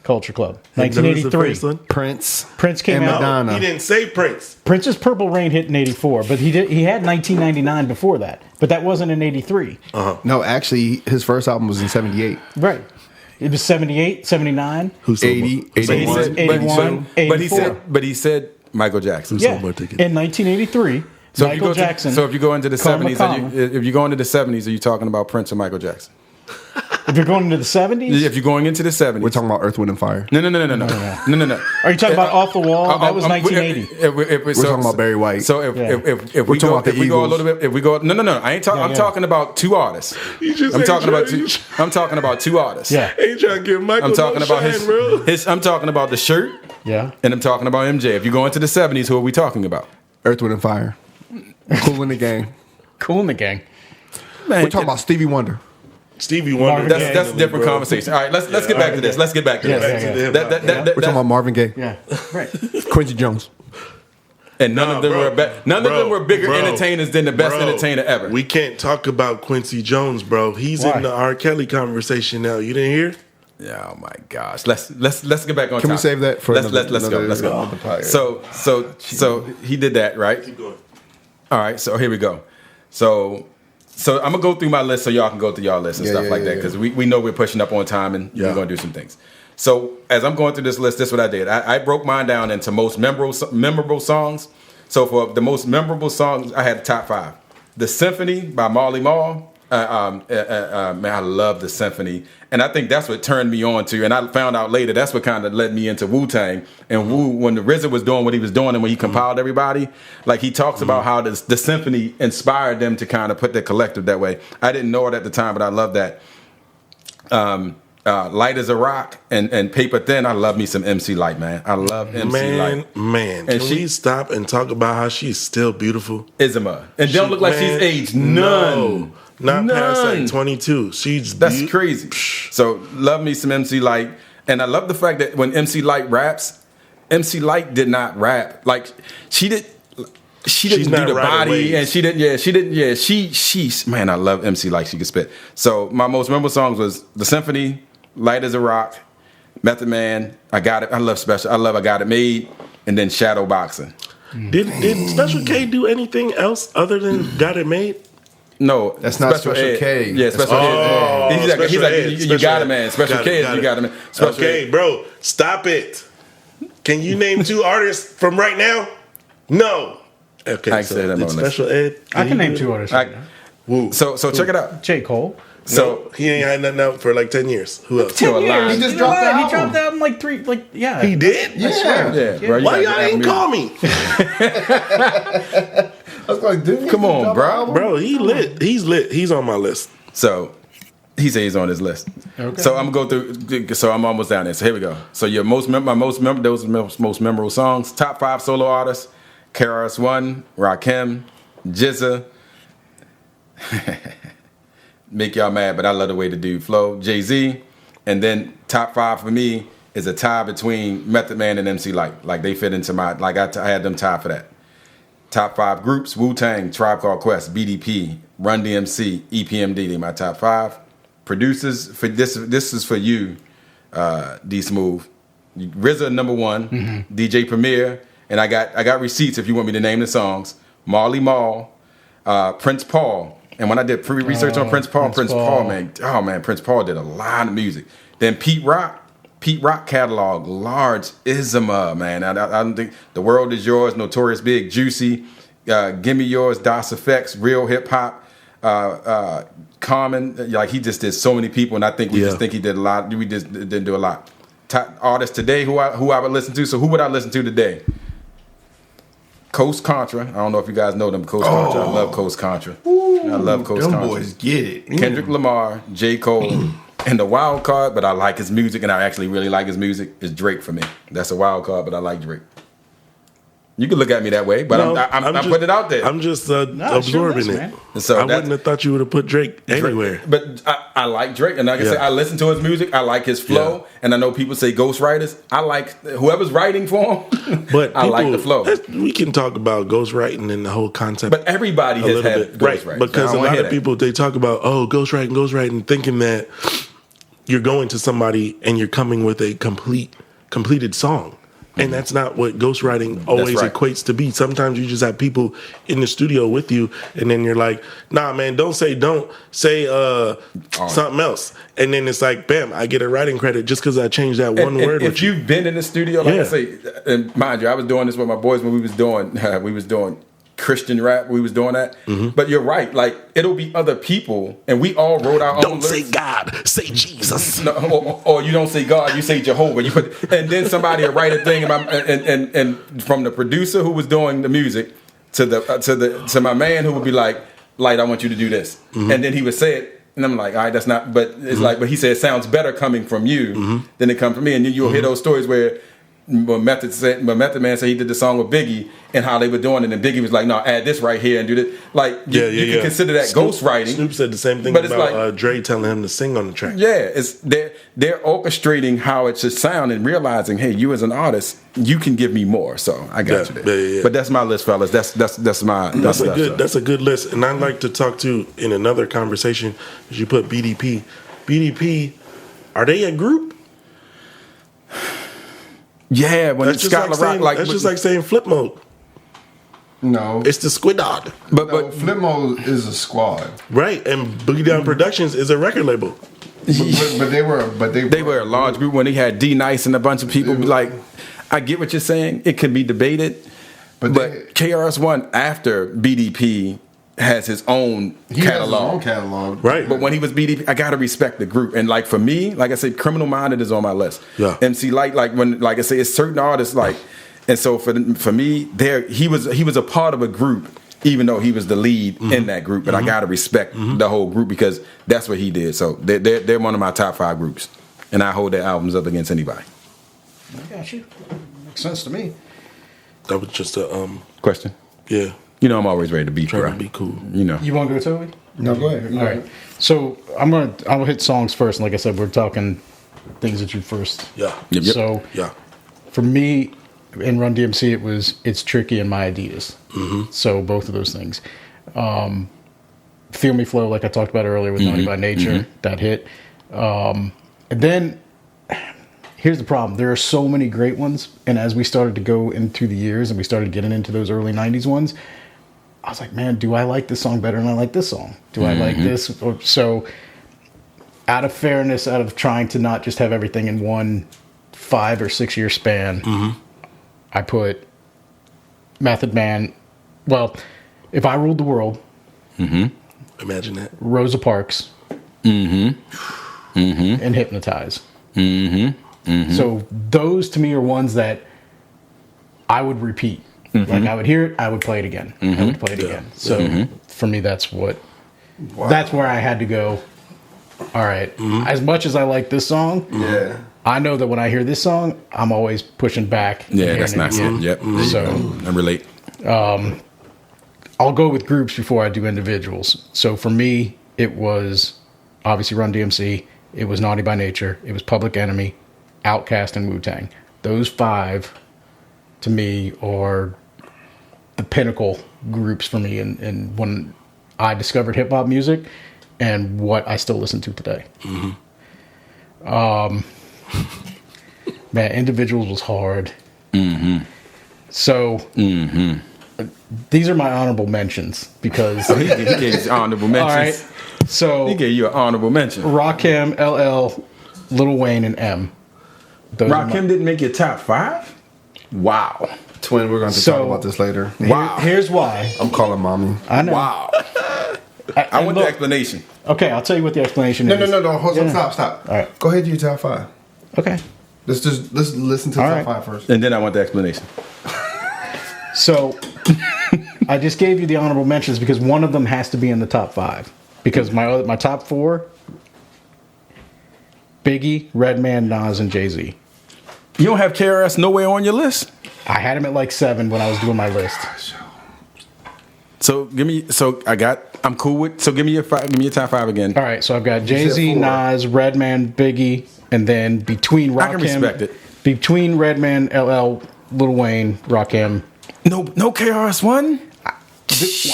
Culture Club, And who was the 1983. first one? Prince. Prince came And out. Madonna. He didn't say Prince. Prince's Purple Rain hit in 84, but he had 1999 before that, but that wasn't in 83. No, actually, his first album was in '78. Right. It was 78, 79. Who's 80, But he 81. said, 81, but he said Michael Jackson. Yeah. more tickets? In 1983, So if you Michael go Jackson. so if you go into the Cole 70s, if you go into the 70s, are you talking about Prince or Michael Jackson? if you're going into the 70s, If you're going into the 70s, We're talking about Earth, Wind, and Fire. no. are you talking about Off the Wall? That was We're 1980. we're talking about Barry White. So if we talking go, about the if we go a Eagles. little bit, if we go, no. I ain't talking. Yeah, I'm yeah. talking about two artists. You just I'm ain't talking about trying- two. I'm talking about two artists. Yeah. Ain't trying to give Michael I'm talking no about shine, bro. his. I'm talking about the shirt, Yeah. and I'm talking about MJ. If you go into the 70s, who are we talking about? Earth, Wind, and Fire. Cool in the Gang. Cool in the gang. Man, We're talking about Stevie Wonder. Stevie Wonder. Marvin that's a definitely, different bro. conversation. All right, let's get back to this. Let's get back to Yeah, this. yeah, yeah. That- We're talking about Marvin Gaye. Yeah. Right. Quincy Jones. and none of them bro. were none of them were bigger Bro. entertainers than the best Bro. entertainer ever. We can't talk about Quincy Jones, bro. He's Why? in the R. Kelly conversation now. You didn't hear? Yeah, oh my gosh. Let's get back on. Can we topic. save that for let's another- let's go. another- Let's go. another podcast? So he did that, right? Keep going. All right. So here we go. So I'm gonna go through my list so y'all can go through y'all list and Yeah, stuff yeah, like yeah, that because we know we're pushing up on time and Yeah. we're gonna do some things. So as I'm going through this list, this is what I did. I broke mine down into most memorable songs. So for the most memorable songs, I had the top 5. The Symphony by Marley Marl. Man, I love the Symphony, and I think that's what turned me on to. And I found out later that's what kind of led me into Wu-Tang. And when the RZA was doing what he was doing, and when he compiled everybody, like he talks about how the Symphony inspired them to kind of put their collective that way. I didn't know it at the time, but I love that. Light as a Rock and Paper Thin. I love me some MC Light, man. I love MC Light. Man, And can she- we stop and talk about how she's still beautiful? Isma. And don't look like she's Man, aged no, none. not past None. like 22. She's That's crazy. So love me some MC Light, and I love the fact that when MC Light raps, MC Light did not rap like she did. She didn't She's do not the right body, away. and she didn't. Yeah, she didn't. Yeah, she's man. I love MC Light. She could spit. So my most memorable songs was the Symphony, Light as a Rock, Method Man. I Got It. I love Special. I love I Got It Made, and then Shadow Boxing. Did Special K do anything else other than Got It Made? No, That's not Special Ed. K. Yeah, Special Oh, Ed. He's like, Special Ed, you Special got Ed. it, man. Special Got K, it, you got it, man. Special Okay, Ed. bro, stop it. Can you name 2 artists from right now? No. Okay, I can say that did on this. Special Ed. I did can he name do 2 it? artists. I- right now. Woo. So check it out. J. Cole. So So he ain't had nothing out for like 10 years. Who else? You're lying. He just dropped the He album. dropped the album like 3, yeah. He did? Yeah. yeah, bro. you Why gotta y'all get ain't that call music. me? I was like, dude, Come on, bro. Bro, he lit. He's lit. He's on my list. So he says he's on his list. Okay. So I'm gonna go through. So I'm almost down there. So here we go. So your most memorable songs. Top 5 solo artists: KRS-One, Rakim, GZA, Make y'all mad, but I love the way the dude flow. Jay-Z, and then top 5 for me is a tie between Method Man and MC Lyte. Like they fit into my I had them tied for that. Top 5 groups: Wu-Tang, Tribe Called Quest, BDP, Run DMC, EPMD. They my top 5 producers. For this is for you, D Smooth. RZA number 1, DJ Premier, and I got receipts if you want me to name the songs. Marley Marl, Prince Paul. And when I did pre-research on Prince Paul, man, Prince Paul did a lot of music. Then Pete Rock catalog, large Izma, man. I don't think The World Is Yours, Notorious Big, Juicy, Gimme Yours, Das Effects, Real Hip Hop, Common. Like he just did so many people, and I think we just think he did a lot. We just didn't do a lot. Top artists today who I would listen to. So who would I listen to today? Coast Contra. I don't know if you guys know them. Coast Contra. I love Coast Contra. I love Coast Contra. Them boys get it. Kendrick Lamar, J. Cole, and the wild card, but I like his music, and I actually really like his music, is Drake for me. That's a wild card, but I like Drake. You can look at me that way, but I'm putting it out there. I'm just absorbing it. So I wouldn't have thought you would have put Drake anywhere. But I like Drake, and like I said, I listen to his music. I like his flow, and I know people say ghostwriters. I like whoever's writing for him. But I like the flow. We can talk about ghostwriting and the whole concept. But everybody has had ghostwriting, right? Because a lot of people, they talk about ghostwriting, thinking that you're going to somebody and you're coming with a completed song. And that's not what ghostwriting always equates to be. Sometimes you just have people in the studio with you, and then you're like, nah, man, don't say something else. And then it's like, bam, I get a writing credit just because I changed that one word. If you've been in the studio, like I say, and mind you, I was doing this with my boys when we was doing Christian rap. We was doing that. But you're right. Like, it'll be other people, and we all wrote our own Don't say lyrics. God, say Jesus. No, or you don't say God, you say Jehovah. And then somebody will write a thing about, and from the producer who was doing the music to my man who would be like, Light, I want you to do this. And then he would say it, and I'm like, all right, that's not, but it's like, but he said it sounds better coming from you than it comes from me. And then you'll hear those stories where Method Man said he did the song with Biggie and how they were doing it, and Biggie was like, "No, add this right here and do this." Like, you can consider that ghostwriting. Snoop said the same thing about Dre telling him to sing on the track. Yeah, it's they're orchestrating how it should sound and realizing, hey, you as an artist, you can give me more. So I got you there. Yeah. But that's my list, fellas. That's a good list, and I'd like to talk to in another conversation. As you put BDP, are they a group? Yeah, when it's Scott LaRock, that's just like saying Flip Mode. No, it's the Squid Dog. But Flip Mode is a squad, right? And Boogie Down Productions is a record label. But they were a large group when they had D Nice and a bunch of people. Like, I get what you're saying. It can be debated, but KRS-One after BDP has his own catalog. Right. But when he was BDP, I gotta respect the group. And like for me, like I said, Criminal Minded is on my list. Yeah. MC Lyte, like I say, it's certain artists like, and so for me, he was a part of a group, even though he was the lead in that group. But I gotta respect the whole group because that's what he did. So they're one of my top 5 groups, and I hold their albums up against anybody. I got you. Makes sense to me. That was just a Question. Yeah. You know I'm always ready to be Trying to be cool. You know. You want to go, Toby? No, go ahead. All right. So I'll hit songs first. And like I said, we're talking things that you first. Yeah. Yep. So for me, in Run DMC, It's Tricky and My Adidas. So both of those things. Feel Me Flow, like I talked about earlier with Naughty by Nature, that hit. And then here's the problem. There are so many great ones. And as we started to go into the years and we started getting into those early 90s ones, I was like, man, do I like this song better than I like this song? Do I like this? So out of fairness, out of trying to not just have everything in one 5 or 6 year span, I put Method Man. Well, If I Ruled the World. Imagine that. Rosa Parks. And Hypnotize. So those to me are ones that I would repeat. Like I would hear it, I would play it again. I would play it again. So for me, that's where I had to go. All right. As much as I like this song, I know that when I hear this song, I'm always pushing back. Yeah, that's nice. Yep. So I relate. I'll go with groups before I do individuals. So for me, it was obviously Run DMC. It was Naughty by Nature. It was Public Enemy, Outkast, and Wu-Tang. Those 5, to me, are the pinnacle groups for me. And when I discovered hip hop music and what I still listen to today. Man, individuals was hard. So these are my honorable mentions because He gave honorable mentions. all right. So He gave you an honorable mention. Rakim, LL, Lil Wayne, and M. Those are my- Rakim didn't make your top 5? Wow. Twin, we're going to So- talk about this later. Wow. Here's why. I'm calling mommy. I know. Wow. I And want look- the explanation. Okay, I'll tell you what the explanation No, is. Hold on, Yeah. stop. All right. Go ahead, do your top 5. Okay. Let's listen to the All top right. 5 first. And then I want the explanation. So I just gave you the honorable mentions because one of them has to be in the top 5. Because my top 4: Biggie, Redman, Nas, and Jay-Z. You don't have KRS nowhere on your list? I had him at like 7 when I was doing my list. So give me I'm cool with give me your top 5 again. All right, so I've got Jay-Z, 4. Nas, Redman, Biggie, and then between Rakim, I can respect it. Between Redman, LL, Lil Wayne, Rakim. No KRS-One?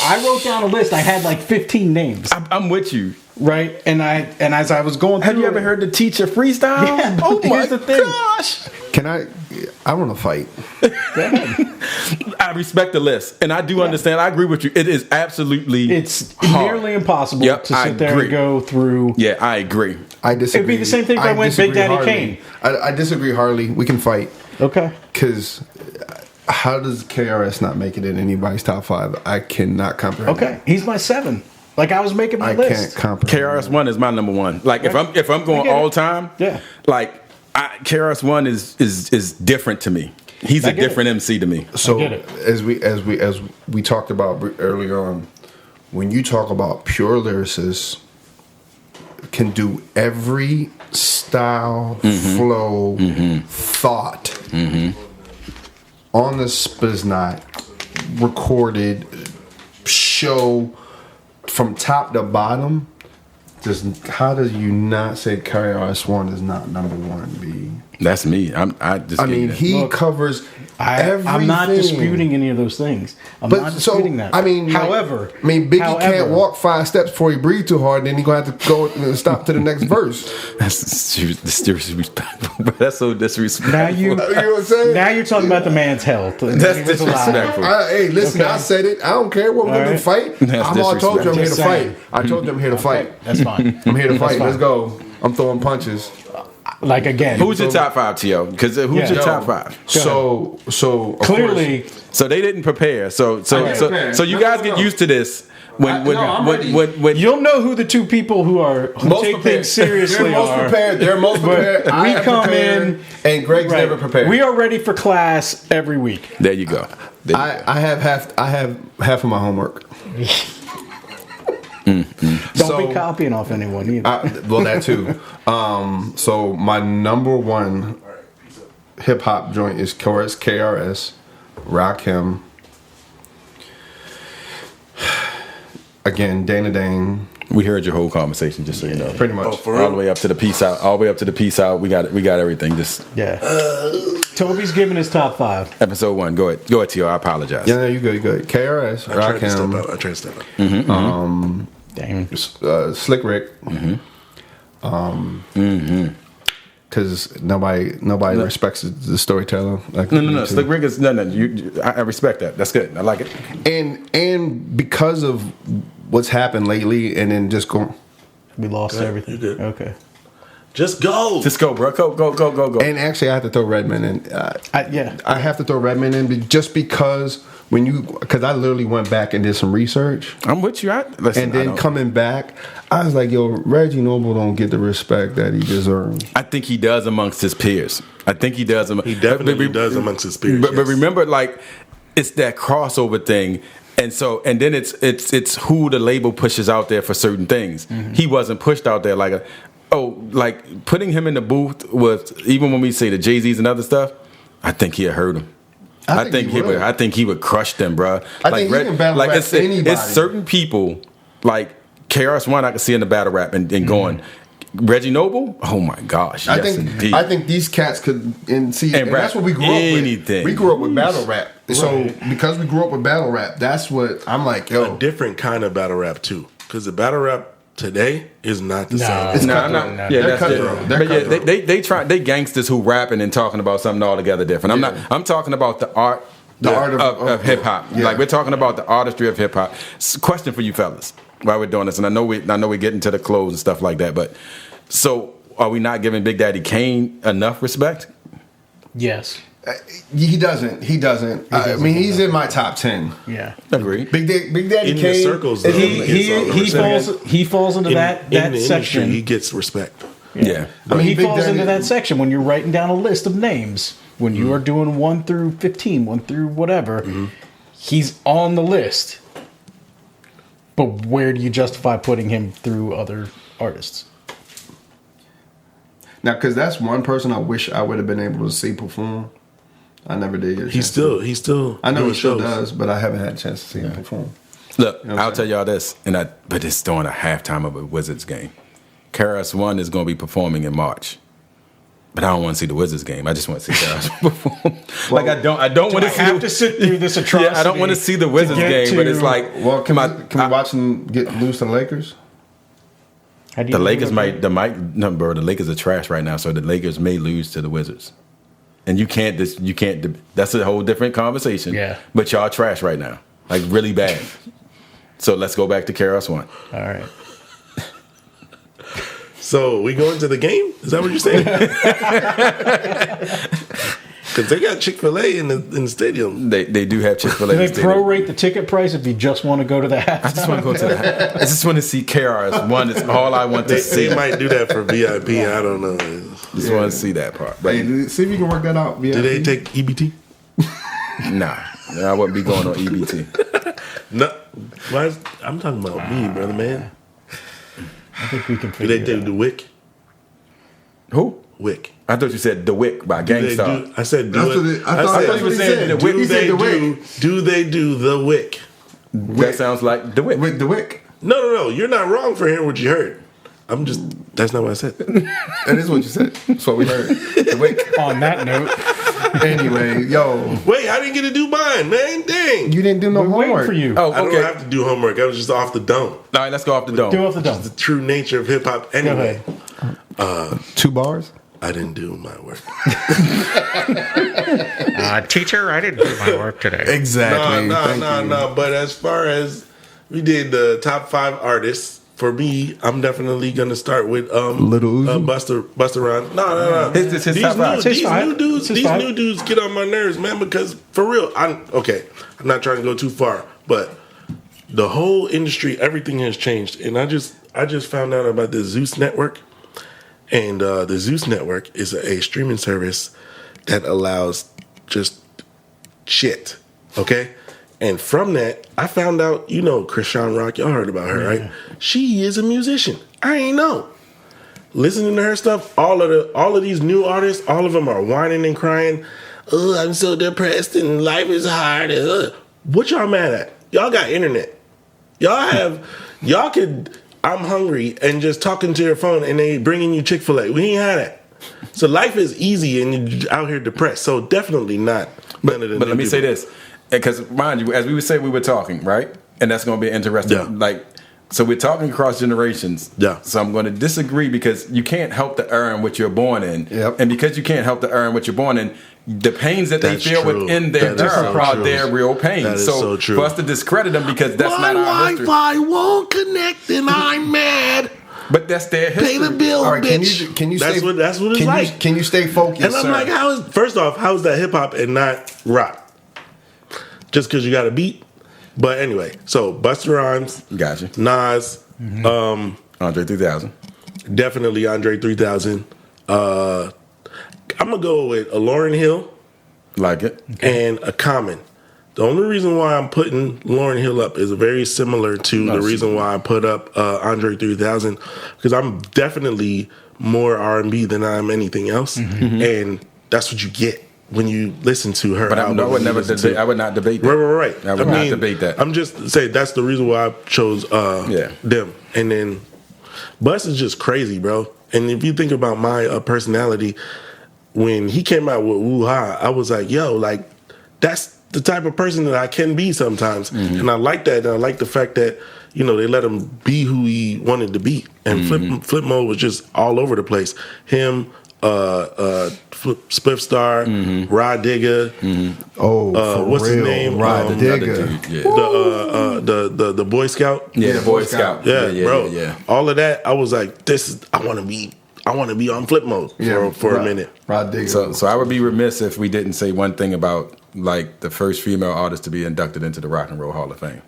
I wrote down a list. I had like 15 names, I'm with you. right? And as I was going Have through you ever it- heard the teacher freestyle? Yeah, oh but my here's the thing. gosh. Can I want to fight. I respect the list, and I do understand. I agree with you. It is absolutely It's hard. nearly impossible Yep, to I sit there agree. and go through. Yeah, I agree. I disagree. It'd be the same thing if I went Big disagree Daddy hardly. Kane. I disagree hardly. We can fight. Okay. Because how does KRS not make it in anybody's top 5? I cannot comprehend. Okay. He's my 7. Like I was making my I list. can't comprehend. KRS-One is my number 1. Like if I'm I going get it. all time, Yeah. Like KRS-One is different to me. He's I a get it. different MC to me. So get it. as we talked about earlier on, when you talk about pure lyricists, can do every style, flow, thought on the Spiznot recorded show from top to bottom. How does you not say KRS-One is not number 1? B. That's me. I mean, he Look, covers everything. I'm not disputing any of those things. I'm not disputing that. I mean, however, Biggie can't walk 5 steps before he breathe too hard. Then he gonna have to go and stop to the next verse. That's disrespectful. Bro. That's so disrespectful. now you, You know what I'm saying? now you're talking about the man's health. That's He was alive. disrespectful. Hey, listen, Okay. I said it. I don't care what we're gonna right. fight. That's I told you I'm here to Just fight. saying. I told you I'm here to fight. That's fine. I'm here to fight. fine. Let's go. I'm throwing punches. Like again, Who's your top 5, T.O.? Because who's Yeah. your Yo. top 5? So of clearly, course, So they didn't prepare. So you No, guys no, get no. used to this. I'm ready. When you'll know who the 2 people who take things seriously They're most are. prepared. They're most prepared. I we am come prepared, in, and Greg's right. never prepared. We are ready for class every week. there you go. There you go. I have half of my homework. Don't be copying off anyone either. Well, that too. So my number 1 hip hop joint is KRS, Rakim. Again, Dana Dane. We heard your whole conversation, just so you know. Pretty much. For All real? the way up to the peace out. All the way up to the peace out. We got everything. Just Yeah. Toby's giving his top 5. episode 1. Go ahead, T.O. I apologize. Yeah, no, you good. You good. KRS, I tried to step Rakim, out. I tried to step out. Dang. Slick Rick. Because nobody respects the storyteller. Like No. Slick Rick is no. I respect that. That's good. I like it. And because of what's happened lately, and then just go. We lost everything. you good. Okay. Just go. Just go, bro. Go. And actually, I have to throw Redman in. Yeah. I have to throw Redman in just because because I literally went back and did some research, I'm with you. Listen, and then coming back, I was like, "Yo, Reggie Noble don't get the respect that he deserves." I think he does amongst his peers. I think he does. He definitely does amongst his peers. But yes. remember, like, it's that crossover thing. And then it's who the label pushes out there for certain things. He wasn't pushed out there like putting him in the booth with, even when we say the Jay-Z's and other stuff, I think he'll hurt him. I think he would. I think he would crush them, bro. I think he can battle rap anybody. It's certain people like KRS-One I can see in the battle rap and going. Reggie Noble, oh my gosh! I think these cats could and that's what we grew up with. We grew up with battle rap, so because we grew up with battle rap, that's what I'm like. Yo, a different kind of battle rap too, because the battle rap today is not the same. It's cutthroat. They're cutthroat. They're cutthroat. They gangsters who rapping and talking about something altogether different. I'm talking about the art. The art of hip hop. Yeah. Like we're talking about the artistry of hip hop. Question for you fellas while we're doing this, and I know we're getting to the close and stuff like that, but so are we not giving Big Daddy Kane enough respect? Yes. He doesn't. I mean, he's in my top 10. Yeah, agree. Big Daddy in Kane. The circles, though, he falls into that section. Industry, he gets respect. Yeah. I mean, he falls into that section when you're writing down a list of names. When you are doing 1 through 15, 1 through whatever, he's on the list. But where do you justify putting him through other artists? Now, because that's one person I wish I would have been able to see perform. I never did get a chance. He still. I know he still does, but I haven't had a chance to see him perform. Look, you know I'll tell y'all this, but it's during a halftime of a Wizards game. KRS-One is going to be performing in March. But I don't want to see the Wizards game. I just want to see KRS perform. Like I don't want to see. Have to sit through this atrocity. Yeah, I don't want to see the Wizards game. But it's like, well, can we watch them get loose to the Lakers? The Lakers the Lakers are trash right now, so the Lakers may lose to the Wizards. And you can't. That's a whole different conversation. Yeah. But y'all trash right now, like really bad. So let's go back to KRS-One. All right. So we going to the game? Is that what you're saying? Because they got Chick-fil-A in the stadium. They do have Chick-fil-A. Do they prorate the ticket price if you just want to go to the halftime? I just want to go to the halftime. I just want to see KRS-One. It's all I want to see. They might do that for VIP. I don't know. Just want to see that part. Hey, see if you can work that out. VIP. Do they take EBT? Nah, I wouldn't be going on EBT. No, I'm talking about me, brother, man. I think we can Do figure they it do out. the Wick? Who? Wick. I thought you said The Wick by Gangstar. I said do That's it. what it- I thought you were saying The Wick. He said the Wick. Do they do the Wick? That sounds like The Wick. With the Wick. No. You're not wrong for hearing what you heard. That's not what I said. That is what you said. That's what we heard. The Wick. On that note, Anyway, yo, Wait, I didn't get to do mine, man. Dang. you didn't do no we're waiting homework. for you. Oh, I okay. don't have to do homework. I was just off the dome. All right, let's go off the dome. Do off the dome. The true nature of hip hop. Go Anyway, ahead. 2 bars. I didn't do my work. Teacher, I didn't do my work today. Exactly. No. But as far as we did the top 5 artists, for me, I'm definitely gonna start with Little Uzi? Busta Rhymes. No. His top five. These new dudes get on my nerves, man. Because for real, I'm not trying to go too far, but the whole industry, everything has changed, and I just found out about the Zeus Network, and the Zeus Network is a streaming service that allows just shit. Okay. And from that, I found out, Krishan Rock, y'all heard about her, right? She is a musician. I ain't know. Listening to her stuff, all of these new artists, all of them are whining and crying. Oh, I'm so depressed and life is hard. What y'all mad at? Y'all got internet. Y'all could, I'm hungry, and just talking to your phone and they bringing you Chick-fil-A. We ain't had that. So life is easy and you're out here depressed. So definitely not. But let me say this. Because mind you, as we would say, we were talking, right? And that's going to be interesting. Yeah. So we're talking across generations. Yeah. So I'm going to disagree because you can't help to earn what you're born in. Yep. And because you can't help to earn what you're born in, the pains that That's they feel true. within their That is era so are true. their real pain. That is so true. For us to discredit them because that's not our history. Wi-Fi won't connect and I'm mad. But that's their history. Pay the bill, All right, bitch. can you that's stay, what it's can like. You, can you stay focused? And I'm like, first off, how is that hip hop and not rock? Just because you got a beat? But anyway, so Busta Rhymes, Gotcha. Nas, Andre 3000. definitely Andre 3000. I'm gonna go with a Lauryn Hill Like it. and a Common. The only reason why I'm putting Lauryn Hill up is very similar to the reason why I put up Andre 3000, because I'm definitely more R&B than I'm anything else, and that's what you get. when you listen to her But I album, would you never listen debate. to- I would not debate that. Right. I would not debate that. I'm just saying that's the reason why I chose them. And then Bus is just crazy, bro. And if you think about my personality, when he came out with Woo Ha, I was like, yo, like that's the type of person that I can be sometimes. Mm-hmm. And I like that. And I like the fact that, you know, they let him be who he wanted to be. And Mm-hmm. Flip Mode was just all over the place. Him, Spliff Star, Rod Digger, Oh, for what's his real. name? Rod Digger. The Boy Scout. Yeah, the Boy Scout. Yeah, bro. Yeah. All of that, I was like, I want to be on Flip Mode for a minute. Rod Digger. So I would be remiss if we didn't say one thing about like the first female artist to be inducted into the Rock and Roll Hall of Fame.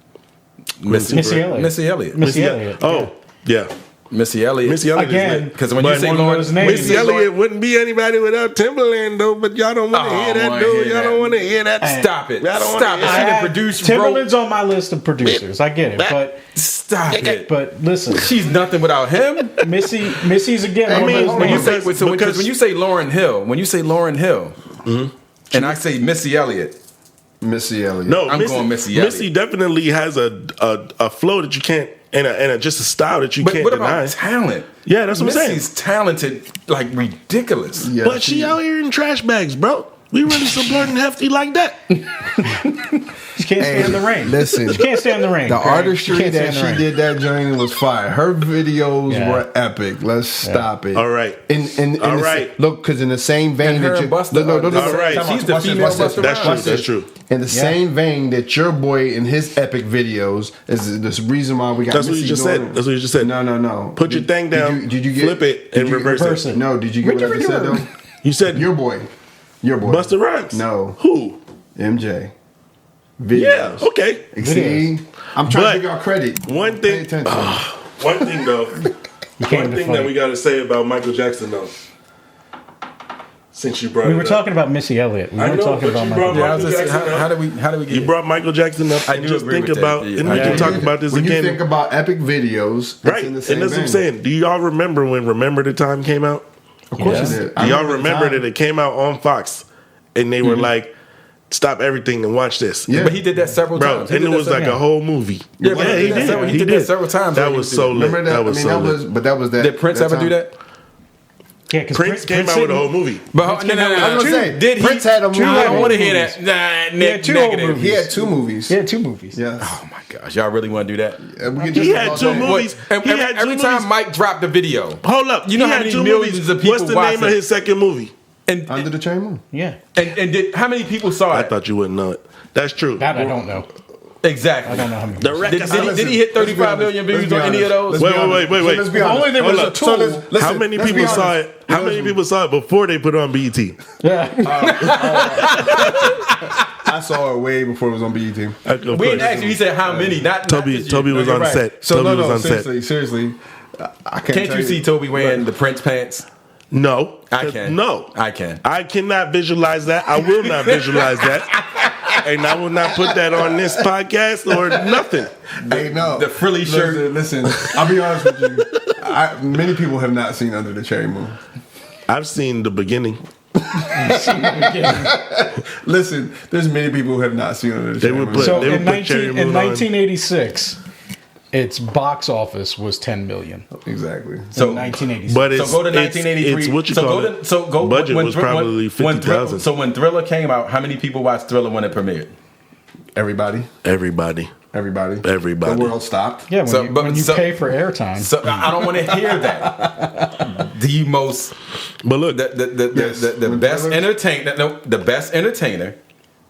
Missy Elliott. Missy Elliott. Missy Elliott. Oh, yeah. Missy Elliott. Missy Elliott Again, because when But you say one of Lauren, those names. Missy Elliott wouldn't be anybody without Timberland, though. But y'all don't want to hear that, dude. Y'all don't want to hear that. Stop it. Y'all don't Stop it. wanna She hear done I- produced, Timberland's wrote. on my list of producers. I get it, but Stop it. listen, She's nothing without him. Missy's again. I one of mean, those When you names. say Because- because when you say Lauryn Hill, and I say Missy Elliott, Missy Elliott. No, I'm going Missy Elliott. Missy definitely has a flow that you can't, and just a style that you but can't what deny. about talent? Yeah, that's what I'm saying. Missy's talented, like ridiculous. Yeah, But she out here in trash bags, bro. We really supporting Hefty like that. She can't stand the rain. Listen, She can't stand the rain. the Craig. artistry Can't that stand the she rain. did that journey was fire. Her videos Yeah. were epic. Let's stop it. All right. In All the right. look, because in the same vein And her that you and Busta look, are the All right. She's the watch this, female watch this. Busta That's true. Rhymes. That's true. In the same vein that your boy in his epic videos is this reason why we got. That's what you Missy just doing said. it. That's what you just said. No. Put your thing down, flip it, and reverse it. No, did you get what I just said though? You said Your boy. Busta Rhymes. No. Who? MJ. Yeah. Videos. Okay. See, I'm trying But to give y'all credit. One Pay thing. attention. One thing though. came One to thing fight. that we got to say about Michael Jackson though. Since you brought We it were up. talking about Missy Elliott. We I weren't know, talking but about you Michael. brought Yeah, I was Michael just, Jackson up. how do we get? You brought Michael Jackson up. I And do just agree think with that. about, Yeah, and I we do can agree talk with about this When again. you think about epic videos, it's Right, in and the that's same what I'm vein. saying. Do y'all remember when Remember the Time came out? Of course Yes. you did. Do y'all the remember time. that it came out on Fox, and they were like, "Stop everything and watch this." Yeah. But he did that several Bro, times. He and did it that was like several- a whole movie. Yeah, but he did. He did that several times That when was he so did it. lit. Remember that? That was so lit. That was that. Did Prince ever do that? Yeah, because Prince came out with a whole movie. But no. I was gonna say, Did he? Prince had a movie. I don't want to Two hear movies. that. Nah, Yeah, two whole negative. movies. He had two movies. Yeah, two movies. Yes. Oh my gosh, y'all really want to do that? And we can He just had talk two about that. movies. And He had two every time movies. Mike dropped a video, Hold up, You know he how had many two millions movies. of people What's the watch name of it? his second movie? and Under the Chain Moon. Yeah, did how many people saw I it? thought you wouldn't know it. That's true. that I don't know. Exactly. I don't know how many. The Did, record. did he hit 35 million views on any of those? Wait. Let's be honest. Only there was Hold a up. tool. Listen, How many let's be people saw honest. it? How many people saw it before they put it on BET? Yeah, I saw it way before it was on BET. We didn't ask you. He said how many. Not Toby. just you. Toby was No, on you're right. set. So Toby no, was on set. seriously, I can't. Can't tell you see Toby wearing the Prince pants? No, I can. No, I can. I cannot visualize that. I will not visualize that, and I will not put that on this podcast or nothing. Hey, no, the frilly shirt. Listen, I'll be honest with you. Many people have not seen Under the Cherry Moon. I've seen the beginning. Listen, there's many people who have not seen Under the They Cherry would Moon. put- so they would in put Cherry Moon on. 1986, its box office was 10 million. Exactly. So in 1986. But So it's, go to it's- 1983. It's what you so call go it. to, so go Budget when was Thri- probably when 50,000. So when Thriller came out, how many people watched Thriller when it premiered? Everybody. Everybody. The world stopped. yeah, when so- you, but- when you so- pay for airtime. So I don't want to hear that. The most, But look, the When best Thriller- entertainer. No, the best entertainer.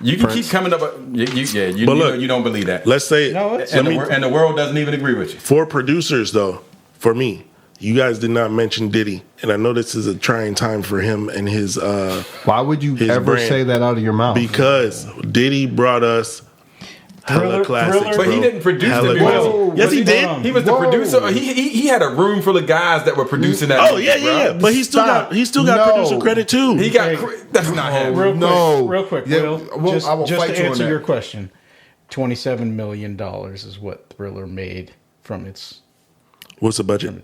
You can keep coming up. You But know, look, you don't believe that. let's say No, it's- and, and the world doesn't even agree with you. for producers though, for me, you guys did not mention Diddy, and I know this is a trying time for him and his Why would you His ever brand. say that out of your mouth? because Diddy brought us hella classics, Thriller- But he bro. didn't produce Hella them. classics. Whoa, Yes, he did. He was the Whoa. producer. He had a room full of guys that were producing that. Oh movie, yeah, bro. yeah. But he still Stop. got No. producer credit too. He got. Hey, That's not him. Real quick, Yeah, Will. well, just I will just fight to you on answer that. your question, $27 million is what Thriller made from its What's the budget?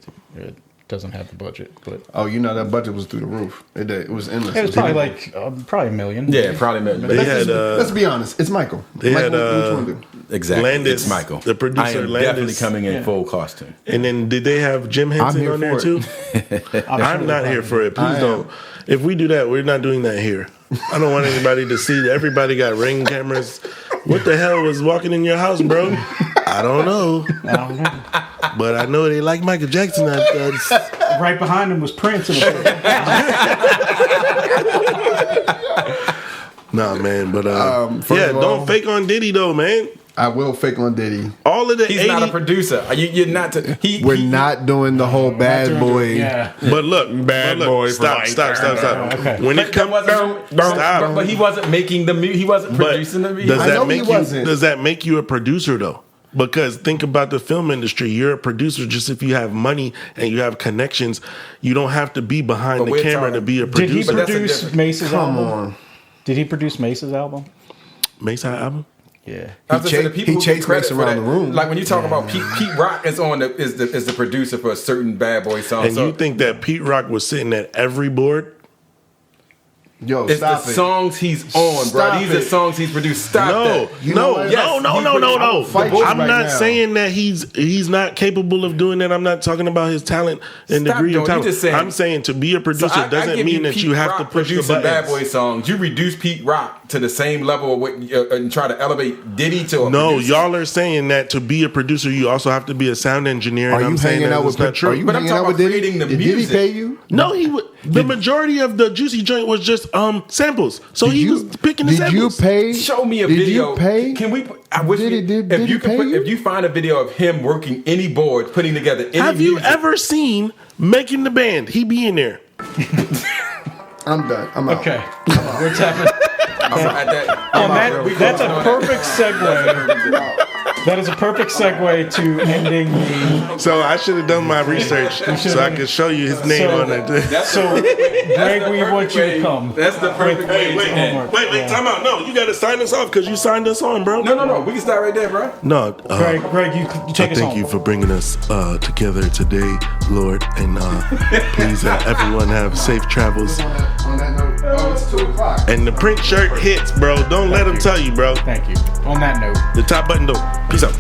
doesn't have the budget. But Oh, you know that budget was through the roof. It was endless. it was probably like probably $1 million. Yeah, probably. They had Let's be honest. It's Michael. they Michael, had, what you want to do? Exactly. Landis, It's Michael. the producer, I am Landis. definitely coming in full costume. And then did they have Jim Henson here on there for too? I'm not here for it. Please I don't. If we do that, we're not doing that here. I don't want anybody to see. Everybody got Ring cameras. What the hell was walking in your house, bro? I don't know. But I know they like Michael Jackson. Right behind him was Prince. Nah, man. But First of all, don't fake on Diddy though, man. I will fake on Diddy. All of the He's 80, not a producer. You're not. We're not doing the whole bad boy. Yeah. But look, boy for Stop. Okay. When it comes, stop. But he wasn't making the music. He wasn't But producing the does music. I know that he make you? wasn't. Does that make you a producer though? Because think about the film industry. You're a producer just if you have money and you have connections. You don't have to be behind But the we're camera talking- to be a Did he producer. that's a produce different- Mace's Come album? on. Did he produce Mace's album? Mesa album? Yeah. I was just saying, the people he who chased get credit Mason for around that- the room. Like when you talk about Pete Rock is the producer for a certain Bad Boy song. And So you think that Pete Rock was sitting at every board? Yo, it's stop the it. songs he's on, bro. Stop These are it. songs he's produced. Stop No, that. You know what? Yes, no. he produced- I will fight you I'm right not now. saying that he's not capable of doing that. I'm not talking about his talent and Stop degree doing- of you talent. just saying- I'm saying to be a So producer I doesn't give mean that Pete you have Rock to push the producing Bad buttons. Boy songs. You reduce Pete Rock to the same level of what and try to elevate Diddy to a No, producer. y'all are saying that to be a producer, you also have to be a sound engineer. Are And you I'm saying hanging that out it's with? not true. Are you But I'm hanging out talking with about Diddy? creating the Did Diddy music. pay you? No, he would. The majority of the Juicy joint was just samples. So he was picking the Did samples. you pay? Show me a did video. You pay? Can we? I wish Did we, he- did if he you pay could you? if you find a video of him working any board, putting together any Have you music, ever seen Making the Band? He be in there. I'm done. I'm out. Okay. We're tapping. That's a perfect segue. That is a perfect segue to ending the. So I should have done my research so I could show you his name on it. So, Greg, we want you to come. That's the perfect way to end. Wait, time out. No, you got to sign us off because you signed us on, bro. No. We can start right there, bro. No, Greg, you take us thank home. you for bringing us together today, Lord, and please everyone have safe travels. On that note, it's 2:00. And the print shirt hits, bro. Don't let them tell you, bro. Thank you. On that note. The top button, though. Peace out.